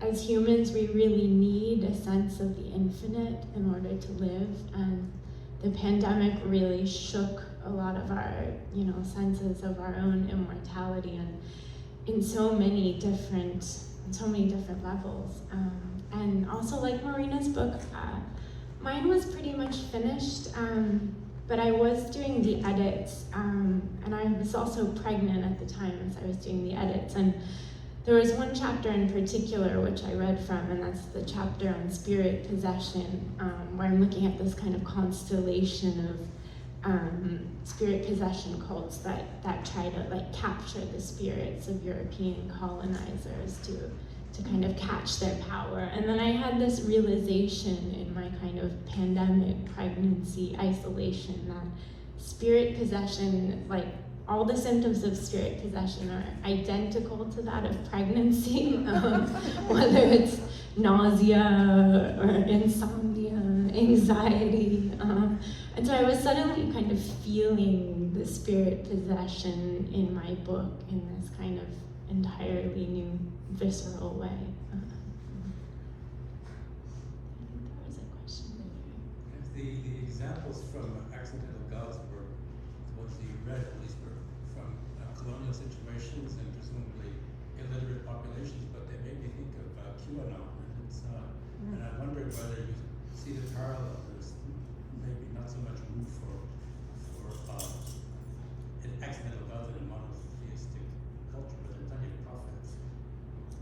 as humans, we really need a sense of the infinite in order to live, and the pandemic really shook a lot of our, you know, senses of our own immortality, and in so many different levels. And also, like Marina's book, mine was pretty much finished, but I was doing the edits, and I was also pregnant at the time as I was doing the edits, and there was one chapter in particular which I read from, and that's the chapter on spirit possession, where I'm looking at this kind of constellation of spirit possession cults that try to like capture the spirits of European colonizers to kind of catch their power. And then I had this realization in my kind of pandemic pregnancy isolation that spirit possession, like all the symptoms of spirit possession are identical to that of pregnancy, whether it's nausea or insomnia, anxiety. And so I was suddenly kind of feeling the spirit possession in my book in this kind of entirely new, visceral way. I think there was a question there. The examples from accidental gods were the ones that you read, at least, were from colonial situations and presumably illiterate populations, but they made me think of QAnon. And I wondered whether you see the parallel. There's maybe not so much room for an accidental god in a monotheistic culture, but there are plenty of prophets.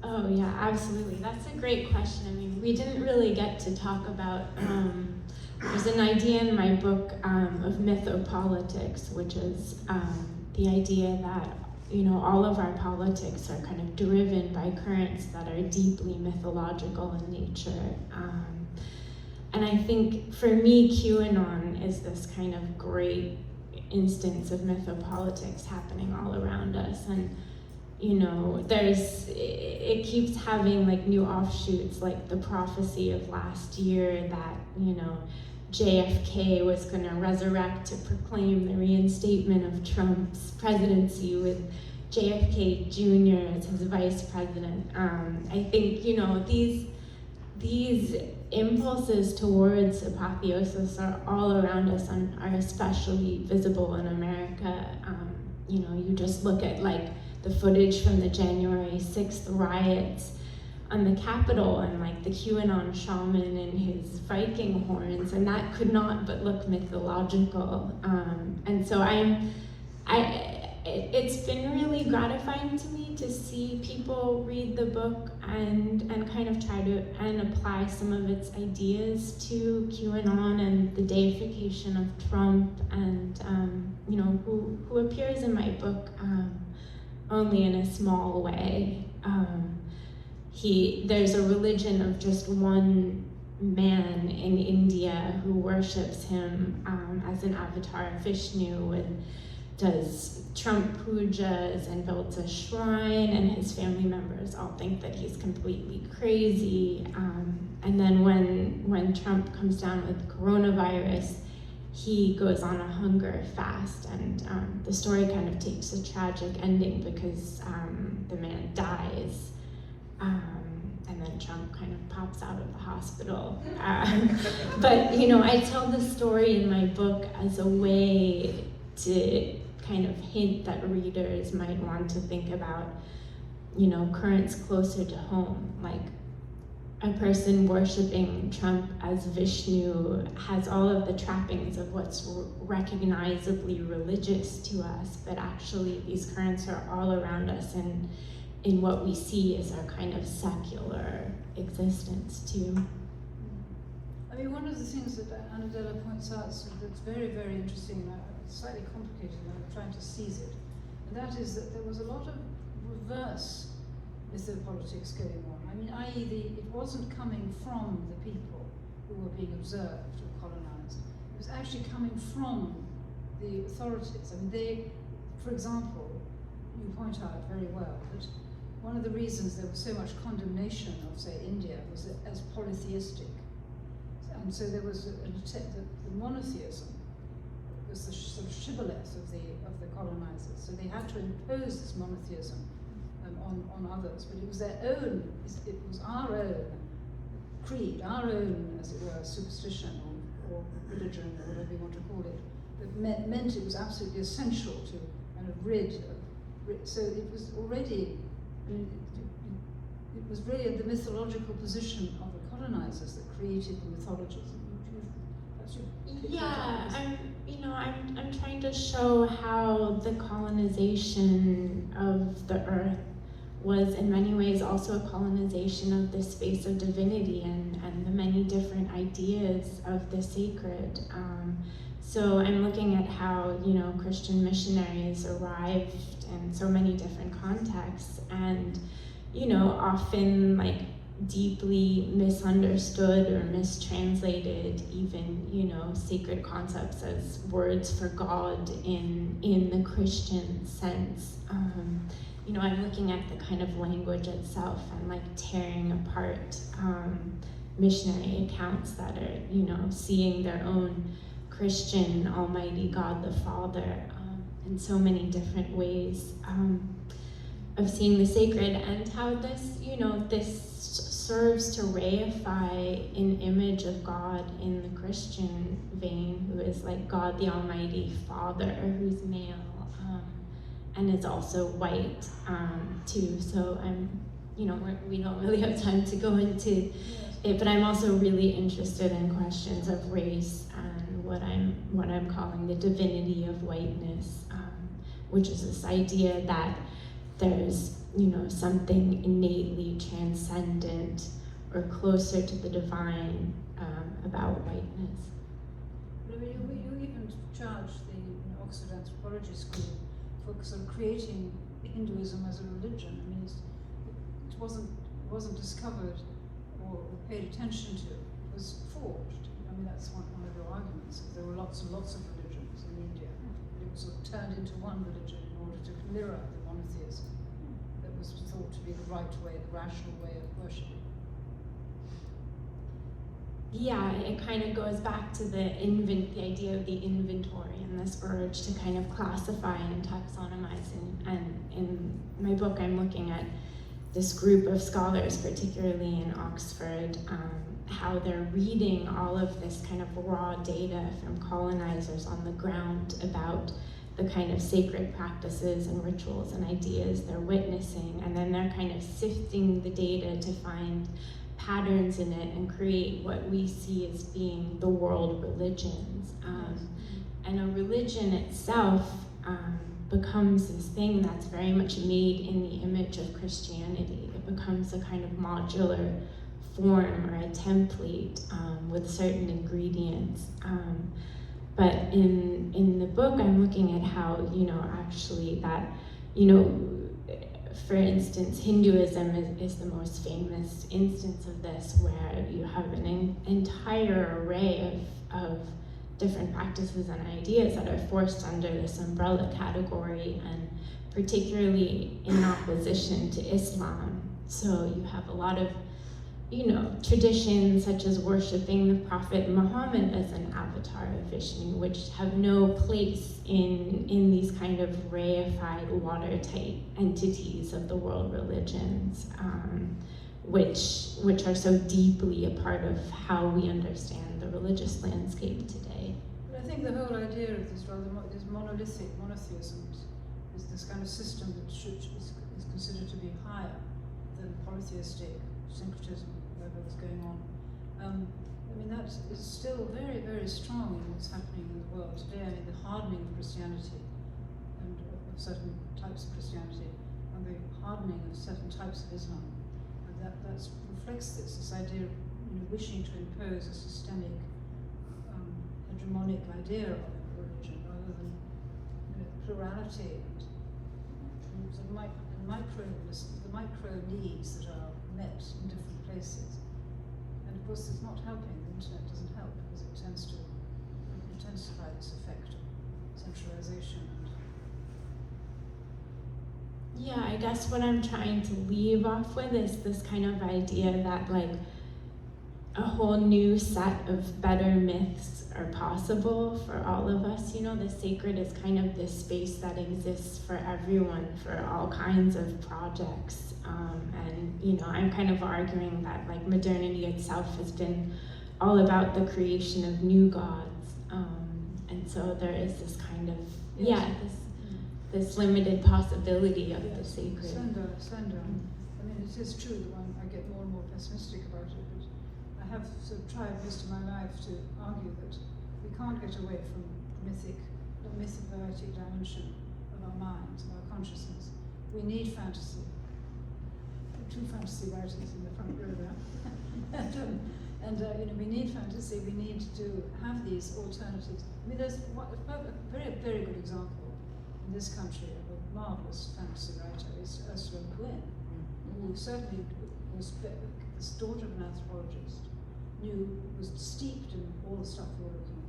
Oh yeah, absolutely. That's a great question. I mean, we didn't really get to talk about, there's an idea in my book of mythopolitics, which is the idea that, you know, all of our politics are kind of driven by currents that are deeply mythological in nature. And I think for me, QAnon is this kind of great instance of mythopolitics happening all around us. And you know, it keeps having like new offshoots, like the prophecy of last year that, you know, JFK was going to resurrect to proclaim the reinstatement of Trump's presidency with JFK Jr. as his vice president. I think, you know, these impulses towards apotheosis are all around us and are especially visible in America. You know, you just look at like the footage from the January 6th riots on the Capitol and like the QAnon shaman and his Viking horns, and that could not but look mythological. And so it's been really gratifying to me to see people read the book and kind of try to and apply some of its ideas to QAnon and the deification of Trump, and you know, who appears in my book only in a small way. There's a religion of just one man in India who worships him as an avatar of Vishnu and does Trump pujas and builds a shrine, and his family members all think that he's completely crazy. And then when Trump comes down with coronavirus, he goes on a hunger fast, and the story kind of takes a tragic ending because the man dies. And then Trump kind of pops out of the hospital. But I tell the story in my book as a way to kind of hint that readers might want to think about, currents closer to home. Like a person worshiping Trump as Vishnu has all of the trappings of what's recognizably religious to us, but actually these currents are all around us and in what we see as our kind of secular existence too. I mean, one of the things that Della points out that's very, very interesting, and it's slightly complicated, and I'm trying to seize it, and that is that there was a lot of reverse mythopolitics going on. I mean, i.e. it wasn't coming from the people who were being observed or colonized. It was actually coming from the authorities. I mean, for example, you point out very well that one of the reasons there was so much condemnation of, say, India was as polytheistic. And so there was an attempt that the monotheism was the sort of shibboleth of the colonizers. So they had to impose this monotheism on others, but it was their own, it was our own creed, our own, as it were, superstition or religion, or whatever you want to call it, that meant it was absolutely essential to kind of so it was already, I mean, it was really the mythological position of the colonizers that created the mythologies. Yeah, I'm trying to show how the colonization of the earth was in many ways also a colonization of the space of divinity and the many different ideas of the sacred. So I'm looking at how, Christian missionaries arrived in so many different contexts and, often like deeply misunderstood or mistranslated even, sacred concepts as words for God in the Christian sense. I'm looking at the kind of language itself and like tearing apart missionary accounts that are, seeing their own Christian Almighty God the Father in so many different ways of seeing the sacred, and how this, this serves to reify an image of God in the Christian vein, who is like God the Almighty Father, who's male, and is also white too. So we don't really have time to go into it, but I'm also really interested in questions of race and what I'm calling the divinity of whiteness, which is this idea that there's something innately transcendent or closer to the divine about whiteness. But I mean, you even charge the Oxford Anthropology School for sort of creating Hinduism as a religion. I mean, it wasn't discovered or paid attention to. It was forged. I mean, that's one of your arguments. There were lots and lots of religions in India. It was sort of turned into one religion in order to mirror the monotheism that was thought to be the right way, the rational way of worshiping. Yeah, it kind of goes back to the idea of the inventory and this urge to kind of classify and taxonomize. And in my book, I'm looking at this group of scholars, particularly in Oxford, how they're reading all of this kind of raw data from colonizers on the ground about the kind of sacred practices and rituals and ideas they're witnessing, and then they're kind of sifting the data to find patterns in it and create what we see as being the world religions. And a religion itself becomes this thing that's very much made in the image of Christianity. It becomes a kind of modular form or a template with certain ingredients. But in the book, I'm looking at how, actually that, for instance, Hinduism is the most famous instance of this, where you have an entire array of different practices and ideas that are forced under this umbrella category, and particularly in opposition to Islam. So you have a lot of, traditions such as worshiping the Prophet Muhammad as an avatar of Vishnu, which have no place in these kind of reified, watertight entities of the world religions, which are so deeply a part of how we understand the religious landscape today. But I think the whole idea of this this monolithic monotheism is this kind of system that is considered to be higher than polytheistic syncretism, whatever is going on. I mean, that is still very, very strong in what's happening in the world today. I mean, the hardening of Christianity and of certain types of Christianity, and the hardening of certain types of Islam. And that reflects this idea of wishing to impose a systemic, hegemonic idea of religion rather than plurality and the micro needs that are met in different places. And of course, it's not helping. The internet doesn't help because it tends to intensify this effect of centralization. Yeah, I guess what I'm trying to leave off with is this kind of idea that like a whole new set of better myths are possible for all of us. You know, the sacred is kind of this space that exists for everyone, for all kinds of projects. And, you know, I'm kind of arguing that like modernity itself has been all about the creation of new gods. And so there is this kind of, this limited possibility of the sacred. Slender. I mean, it is true that I get more and more pessimistic about it, but I have sort of tried most of my life to argue that we can't get away from the mythic dimension of our minds, of our consciousness. We need fantasy. Two fantasy writers in the front row there. and we need fantasy. We need to have these alternatives. I mean, there's a very, very good example in this country of a marvelous fantasy writer is Ursula Le Guin, who certainly was the daughter of an anthropologist, was steeped in all the stuff we're looking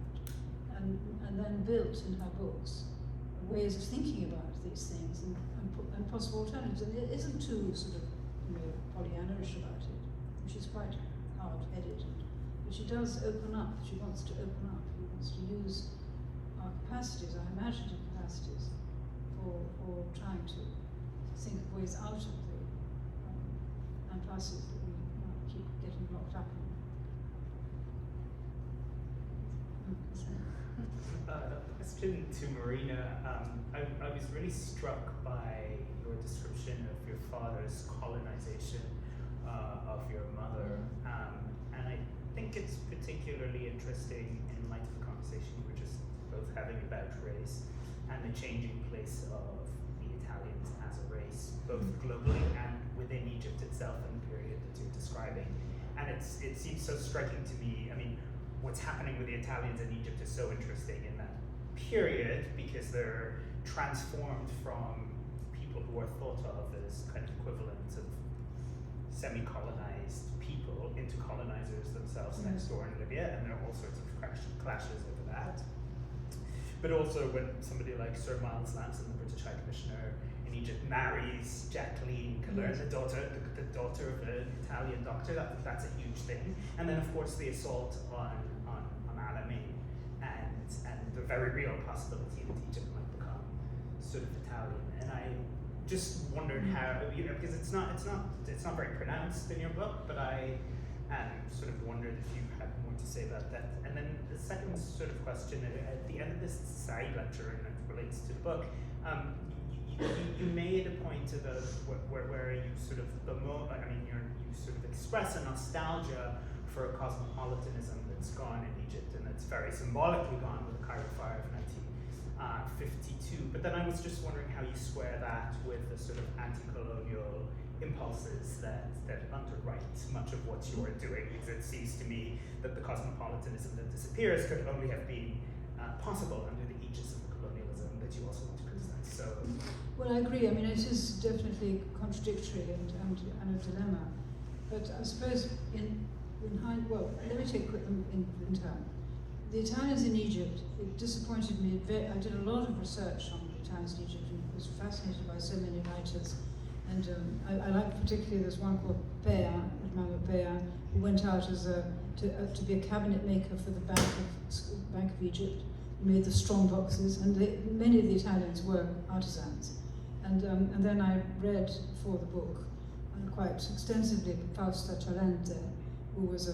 at, and then built in her books ways of thinking about these things and possible alternatives. And it isn't too sort of Pollyanna-ish about it. She's quite hard-headed, but she does open up. She wants to open up. She wants to use our capacities, our imaginative capacities, for trying to think of ways out of the impasses that we keep getting locked up in. Question to Marina. I was really struck by your description of your father's colonization of your mother, and I think it's particularly interesting in light of the conversation we were just both having about race and the changing place of the Italians as a race, both globally and within Egypt itself in the period that you're describing. And it seems so striking to me. I mean, what's happening with the Italians in Egypt is so interesting in that period because they're transformed from people who are thought of as kind of equivalents of semi-colonized people into colonizers themselves next door in Libya, and there are all sorts of clashes over that. But also when somebody like Sir Miles Lampson, the British High Commissioner in Egypt, marries Jacqueline Calern, the daughter of an Italian doctor, that's a huge thing. And then of course the assault on Alamein and the very real possibility that Egypt might become sort of Italian. And I just wondered how, because it's not very pronounced in your book, but I sort of wondered if you had more to say about that. And then the second sort of question, at the end of this side lecture, and it relates to the book, you made a point about where you sort of you sort of express a nostalgia for a cosmopolitanism that's gone in Egypt, and that's very symbolically gone with the Cairo Fire of 1952. But then I was just wondering how you square that with the sort of anti-colonial impulses that underwrite much of what you're doing, because it seems to me that the cosmopolitanism that disappears could only have been possible under the aegis of the colonialism that you also want to criticize. So, well, I agree. I mean, it is definitely contradictory and a dilemma. But I suppose let me take quick in turn. The Italians in Egypt, it disappointed me. I did a lot of research on the Italians in Egypt and was fascinated by so many writers. And I like particularly there's one called Edmond Pea, who went out to be a cabinet maker for the Bank of Egypt. He made the strong boxes, and many of the Italians were artisans. And then I read for the book quite extensively Fausta Tarente, who was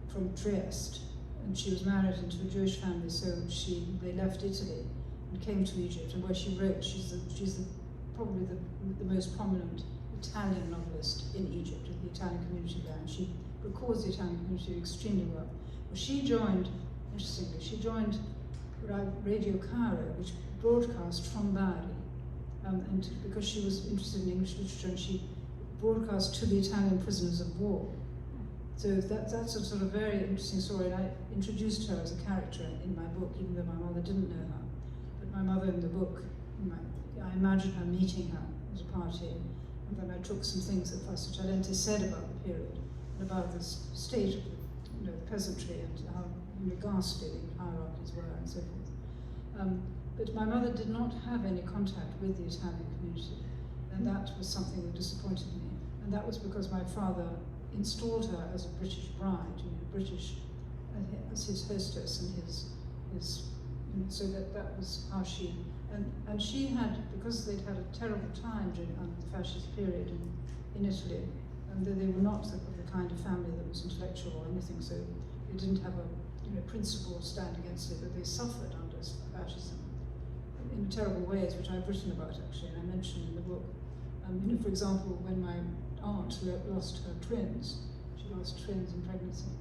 from Trieste, and she was married into a Jewish family, so they left Italy and came to Egypt, and where she wrote, she's probably the most prominent Italian novelist in Egypt, in the Italian community there, and she records the Italian community extremely well. But she joined, interestingly, Radio Cairo, which broadcast from Bari, and because she was interested in English literature, and she broadcast to the Italian prisoners of war. So that's a sort of very interesting story, and I introduced her as a character in my book, even though my mother didn't know her. But my mother in the book, I imagined her meeting her at a party, and then I took some things that Fausta Tarente said about the period, and about the state of the peasantry, and how ghastly the hierarchies were, and so forth. But my mother did not have any contact with the Italian community, and that was something that disappointed me. And that was because my father installed her as a British bride, British, as his hostess, and so that was how she, and she had, because they'd had a terrible time during the fascist period in Italy, and they were not the kind of family that was intellectual or anything, so they didn't have a principle stand against it, but they suffered under fascism in terrible ways, which I've written about actually, and I mentioned in the book. For example, when my aunt lost her twins, she lost twins in pregnancy,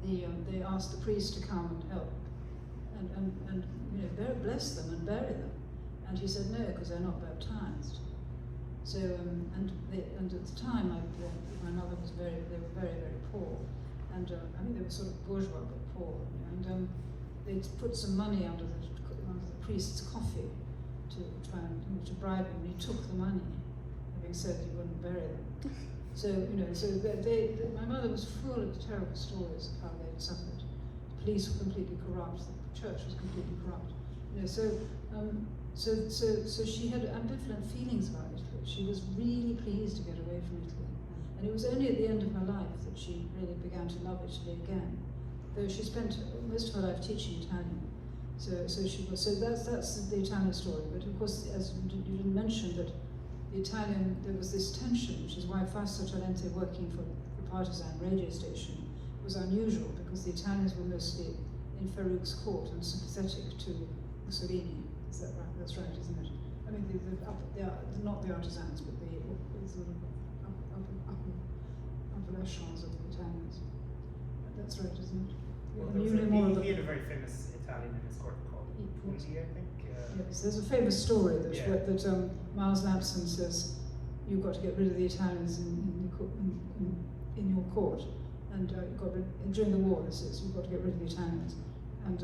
they asked the priest to come and help, and bless them and bury them, and he said no, because they're not baptized. So and at the time, my mother was they were very, very poor, and they were sort of bourgeois but poor, and they'd put some money under the priest's coffee to try and to bribe him, and he took the money, having said he wouldn't bury them. So my mother was full of terrible stories of how they had suffered. The police were completely corrupt, the church was completely corrupt. So she had ambivalent feelings about Italy. She was really pleased to get away from Italy, and it was only at the end of her life that she really began to love Italy again. Though she spent most of her life teaching Italian. So that's the Italian story. But of course, as you didn't mention, that there was this tension, which is why Fausta Tarente working for the partisan radio station was unusual, because the Italians were mostly in Farouk's court and sympathetic to Mussolini. Is that right? That's right, isn't it? They are not the artisans, but the sort of upper echelons of the Italians. That's right, isn't it? Well, he had a very famous Italian in his court called ILIA, I think. Yes, there's a famous story that Miles Lampson says, you've got to get rid of the Italians in your court, and during the war, he says, you've got to get rid of the Italians. And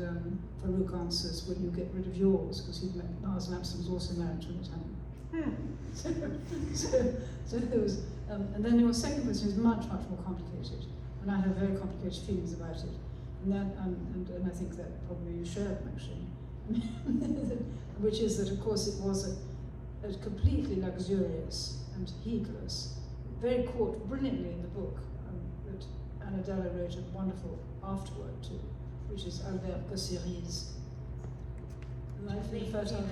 Farouk answers, will you get rid of yours? Because Miles Lampson was also married to an Italian. So there was, and then your second question is much, much more complicated, and I have very complicated feelings about it. And I think that probably you share them actually, which is that of course it was a completely luxurious and heedless, very caught brilliantly in the book that Anna Della wrote a wonderful afterword to, which is Albert Gosseri's Life in the Fertile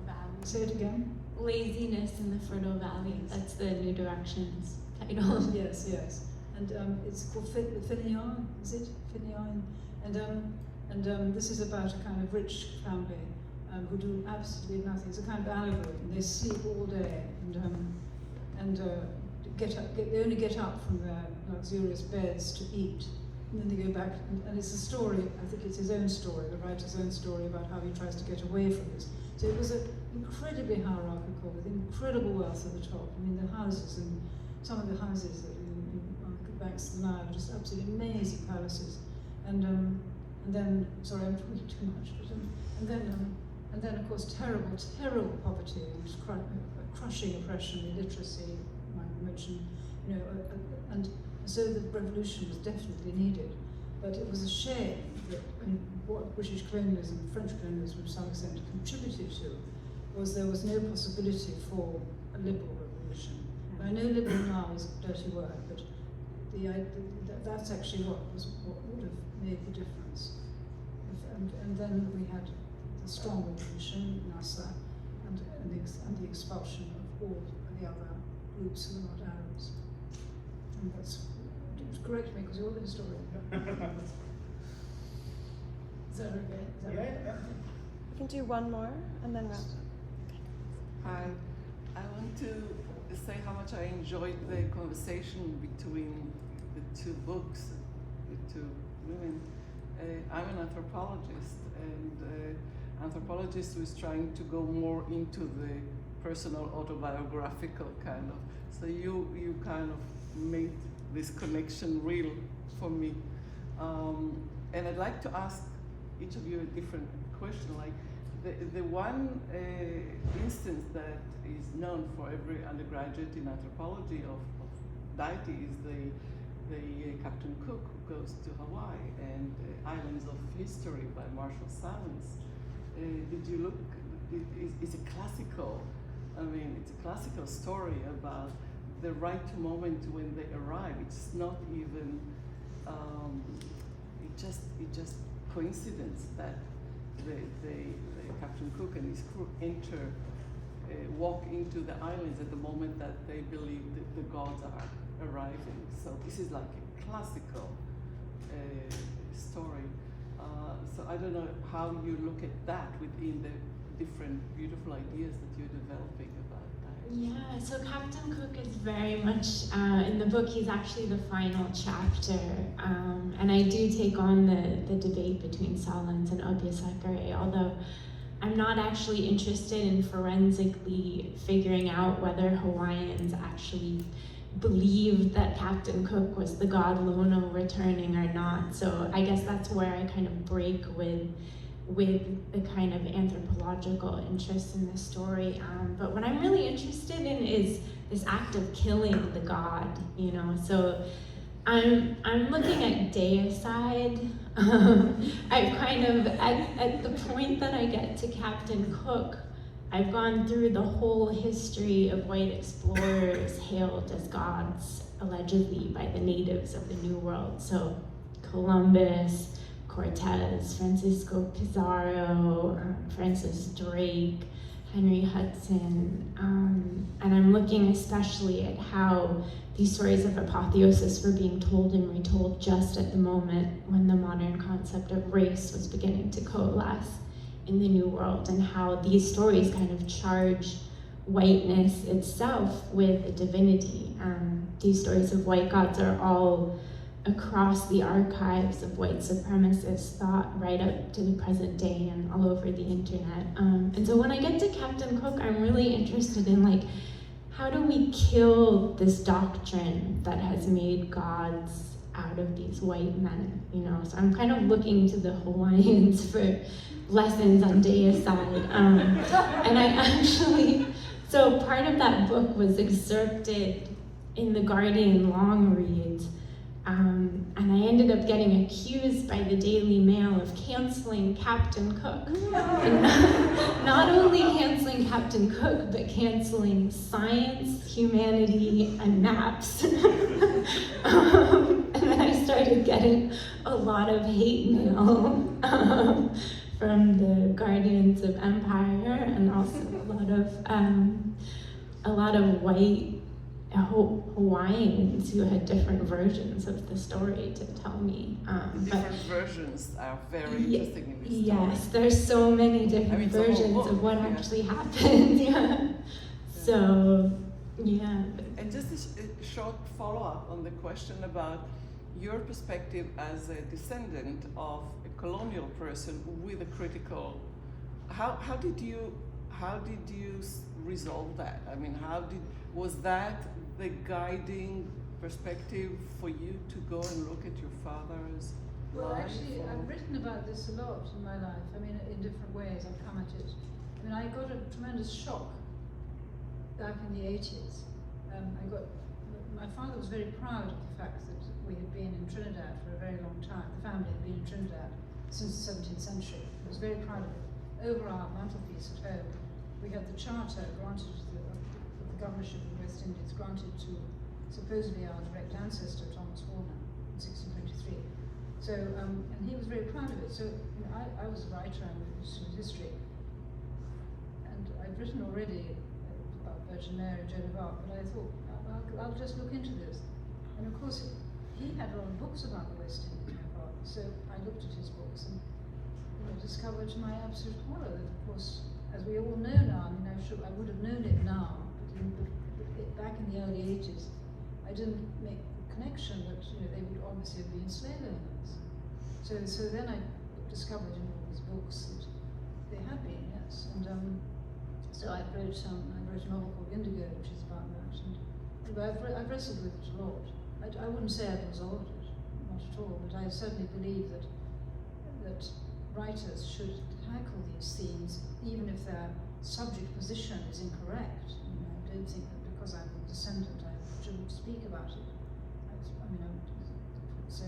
Valley. Say it again. Laziness in the Fertile Valley. Yes. That's the New Directions title. Yes. And it's called Fainéant, is it? Fainéant. And this is about a kind of rich family who do absolutely nothing. It's a kind of allegory. And they sleep all day and they only get up from their luxurious beds to eat. And then they go back, and it's a story, I think it's his own story, the writer's own story about how he tries to get away from this. So it was incredibly hierarchical, with incredible wealth at the top. I mean, the houses, and some of the houses that on the banks of the Nile are just absolutely amazing palaces. And then, sorry, I'm talking too much, but, and then of course terrible poverty and crushing oppression, illiteracy, I mentioned, and so the revolution was definitely needed. But it was a shame that what British colonialism, French colonialism to some extent contributed to, was there was no possibility for a liberal revolution. And I know liberal now is a dirty word, but that's actually what would have made the difference. And then we had the strong revolution, Nasser, and the expulsion of all the other groups who are not Arabs. And that's, just correct me because you're the historian. Is that okay? Is that right? Yeah. We can do one more and then wrap up. Hi, I want to say how much I enjoyed the conversation between the two books, the two women. I'm an anthropologist, and anthropologist who is trying to go more into the personal autobiographical kind of. So you kind of made this connection real for me. And I'd like to ask each of you a different question. Like the one instance that is known for every undergraduate in anthropology of deity is the Captain Cook who goes to Hawaii and Islands of History by Marshall Sahlins. Did you look? It's a classical. I mean, it's a classical story about the right moment when they arrive. It's not even. It just coincidence that the Captain Cook and his crew walk into the islands at the moment that they believe that the gods are arriving. So this is like a classical story. So I don't know how you look at that within the different beautiful ideas that you're developing about that. Yeah, so Captain Cook is very much, in the book, he's actually the final chapter. And I do take on the debate between Sahlins and Obiasakare, although I'm not actually interested in forensically figuring out whether Hawaiians actually believed that Captain Cook was the god Lono returning or not. So I guess that's where I kind of break with the kind of anthropological interest in the story. But what I'm really interested in is this act of killing the god, you know. So I'm looking at deicide. I've kind of, at the point that I get to Captain Cook, I've gone through the whole history of white explorers hailed as gods, allegedly, by the natives of the New World. So Columbus, Cortez, Francisco Pizarro, Francis Drake, Henry Hudson, and I'm looking especially at how these stories of apotheosis were being told and retold just at the moment when the modern concept of race was beginning to coalesce in the New World, and how these stories kind of charge whiteness itself with a divinity. These stories of white gods are all across the archives of white supremacist thought right up to the present day and all over the internet. And so when I get to Captain Cook, I'm really interested in, like, how do we kill this doctrine that has made gods out of these white men, you know? So I'm kind of looking to the Hawaiians for lessons on deicide. And I actually, so part of that book was excerpted in the Guardian long read. And I ended up getting accused by the Daily Mail of canceling Captain Cook. And not only canceling Captain Cook, but canceling science, humanity, and maps. And then I started getting a lot of hate mail from the Guardians of Empire, and also a lot of white Hawaiians who had different versions of the story to tell me. Different versions are very interesting in this story. Yes, there's so many different versions of what actually happened. Yeah. So, yeah. And just a short follow-up on the question about your perspective as a descendant of a colonial person with a critical. How did you resolve that? I mean, was that the guiding perspective for you to go and look at your father's Well, life? actually, I've written about this a lot in my life. I mean, in different ways, I've come at it. I mean, I got a tremendous shock back in the 80s. My father was very proud of the fact that we had been in Trinidad for a very long time. The family had been in Trinidad since the 17th century. He was very proud of it. Over our mantelpiece at home, we had the charter granted to the governorship of the West Indies, granted to supposedly our direct ancestor, Thomas Warner, in 1623. So, and he was very proud of it. So, you know, I was a writer, I'm interested in history. And I'd written already about Virgin Mary, Joan of Arc, but I thought, I'll just look into this. And of course, he had a lot of books about the West Indies, my father, so I looked at his books and discovered to my absolute horror that, of course, as we all know now, I mean, I would have known it now, but back in the early 80s, I didn't make the connection that they would obviously have been slave owners. So then I discovered in all these books that they had been, yes. And so I wrote a novel called Indigo, which is about that. And I've wrestled with it a lot. I wouldn't say I've resolved it, not at all, but I certainly believe that writers should tackle these themes, even if their subject position is incorrect. I don't think that because I'm a descendant I shouldn't speak about it. So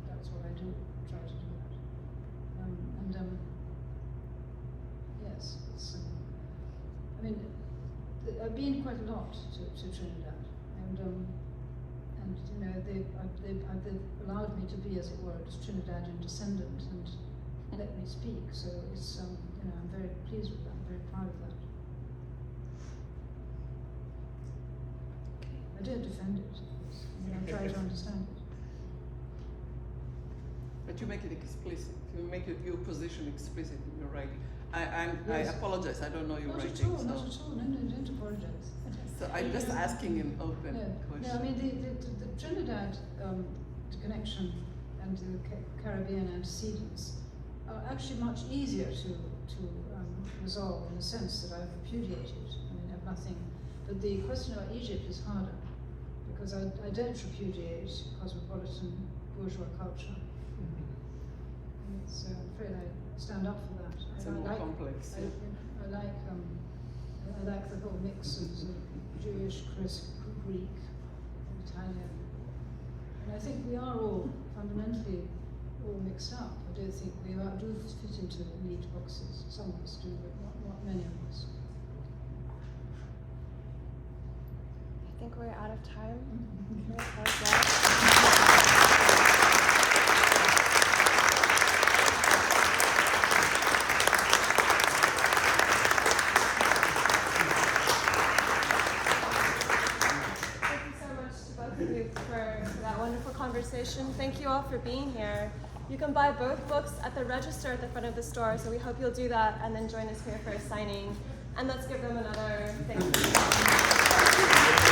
that's what I do, try to do that. Yes, it's, I've been quite a lot to Trinidad, and they've allowed me to be, as it were, a Trinidadian descendant and let me speak. So it's I'm very pleased with that. I'm very proud of that. I don't defend it. I try to understand it. But you make it explicit. You make your position explicit in your writing. I apologize. I don't know your writing. Not at all. No, don't apologize. So I'm just asking an open question. No, I mean the Trinidad connection and the Caribbean antecedents are actually much easier to resolve in the sense that I've repudiated. I have nothing. But the question about Egypt is harder because I don't repudiate cosmopolitan bourgeois culture. So I'm afraid I stand up for that. It's more complex. I like the whole mix of Jewish, Greek, Italian. And I think we are all fundamentally all mixed up. I don't think we do fit into neat boxes. Some of us do, but not many of us. I think we're out of time. Conversation. Thank you all for being here. You can buy both books at the register at the front of the store, so we hope you'll do that and then join us here for a signing. And let's give them another thank you.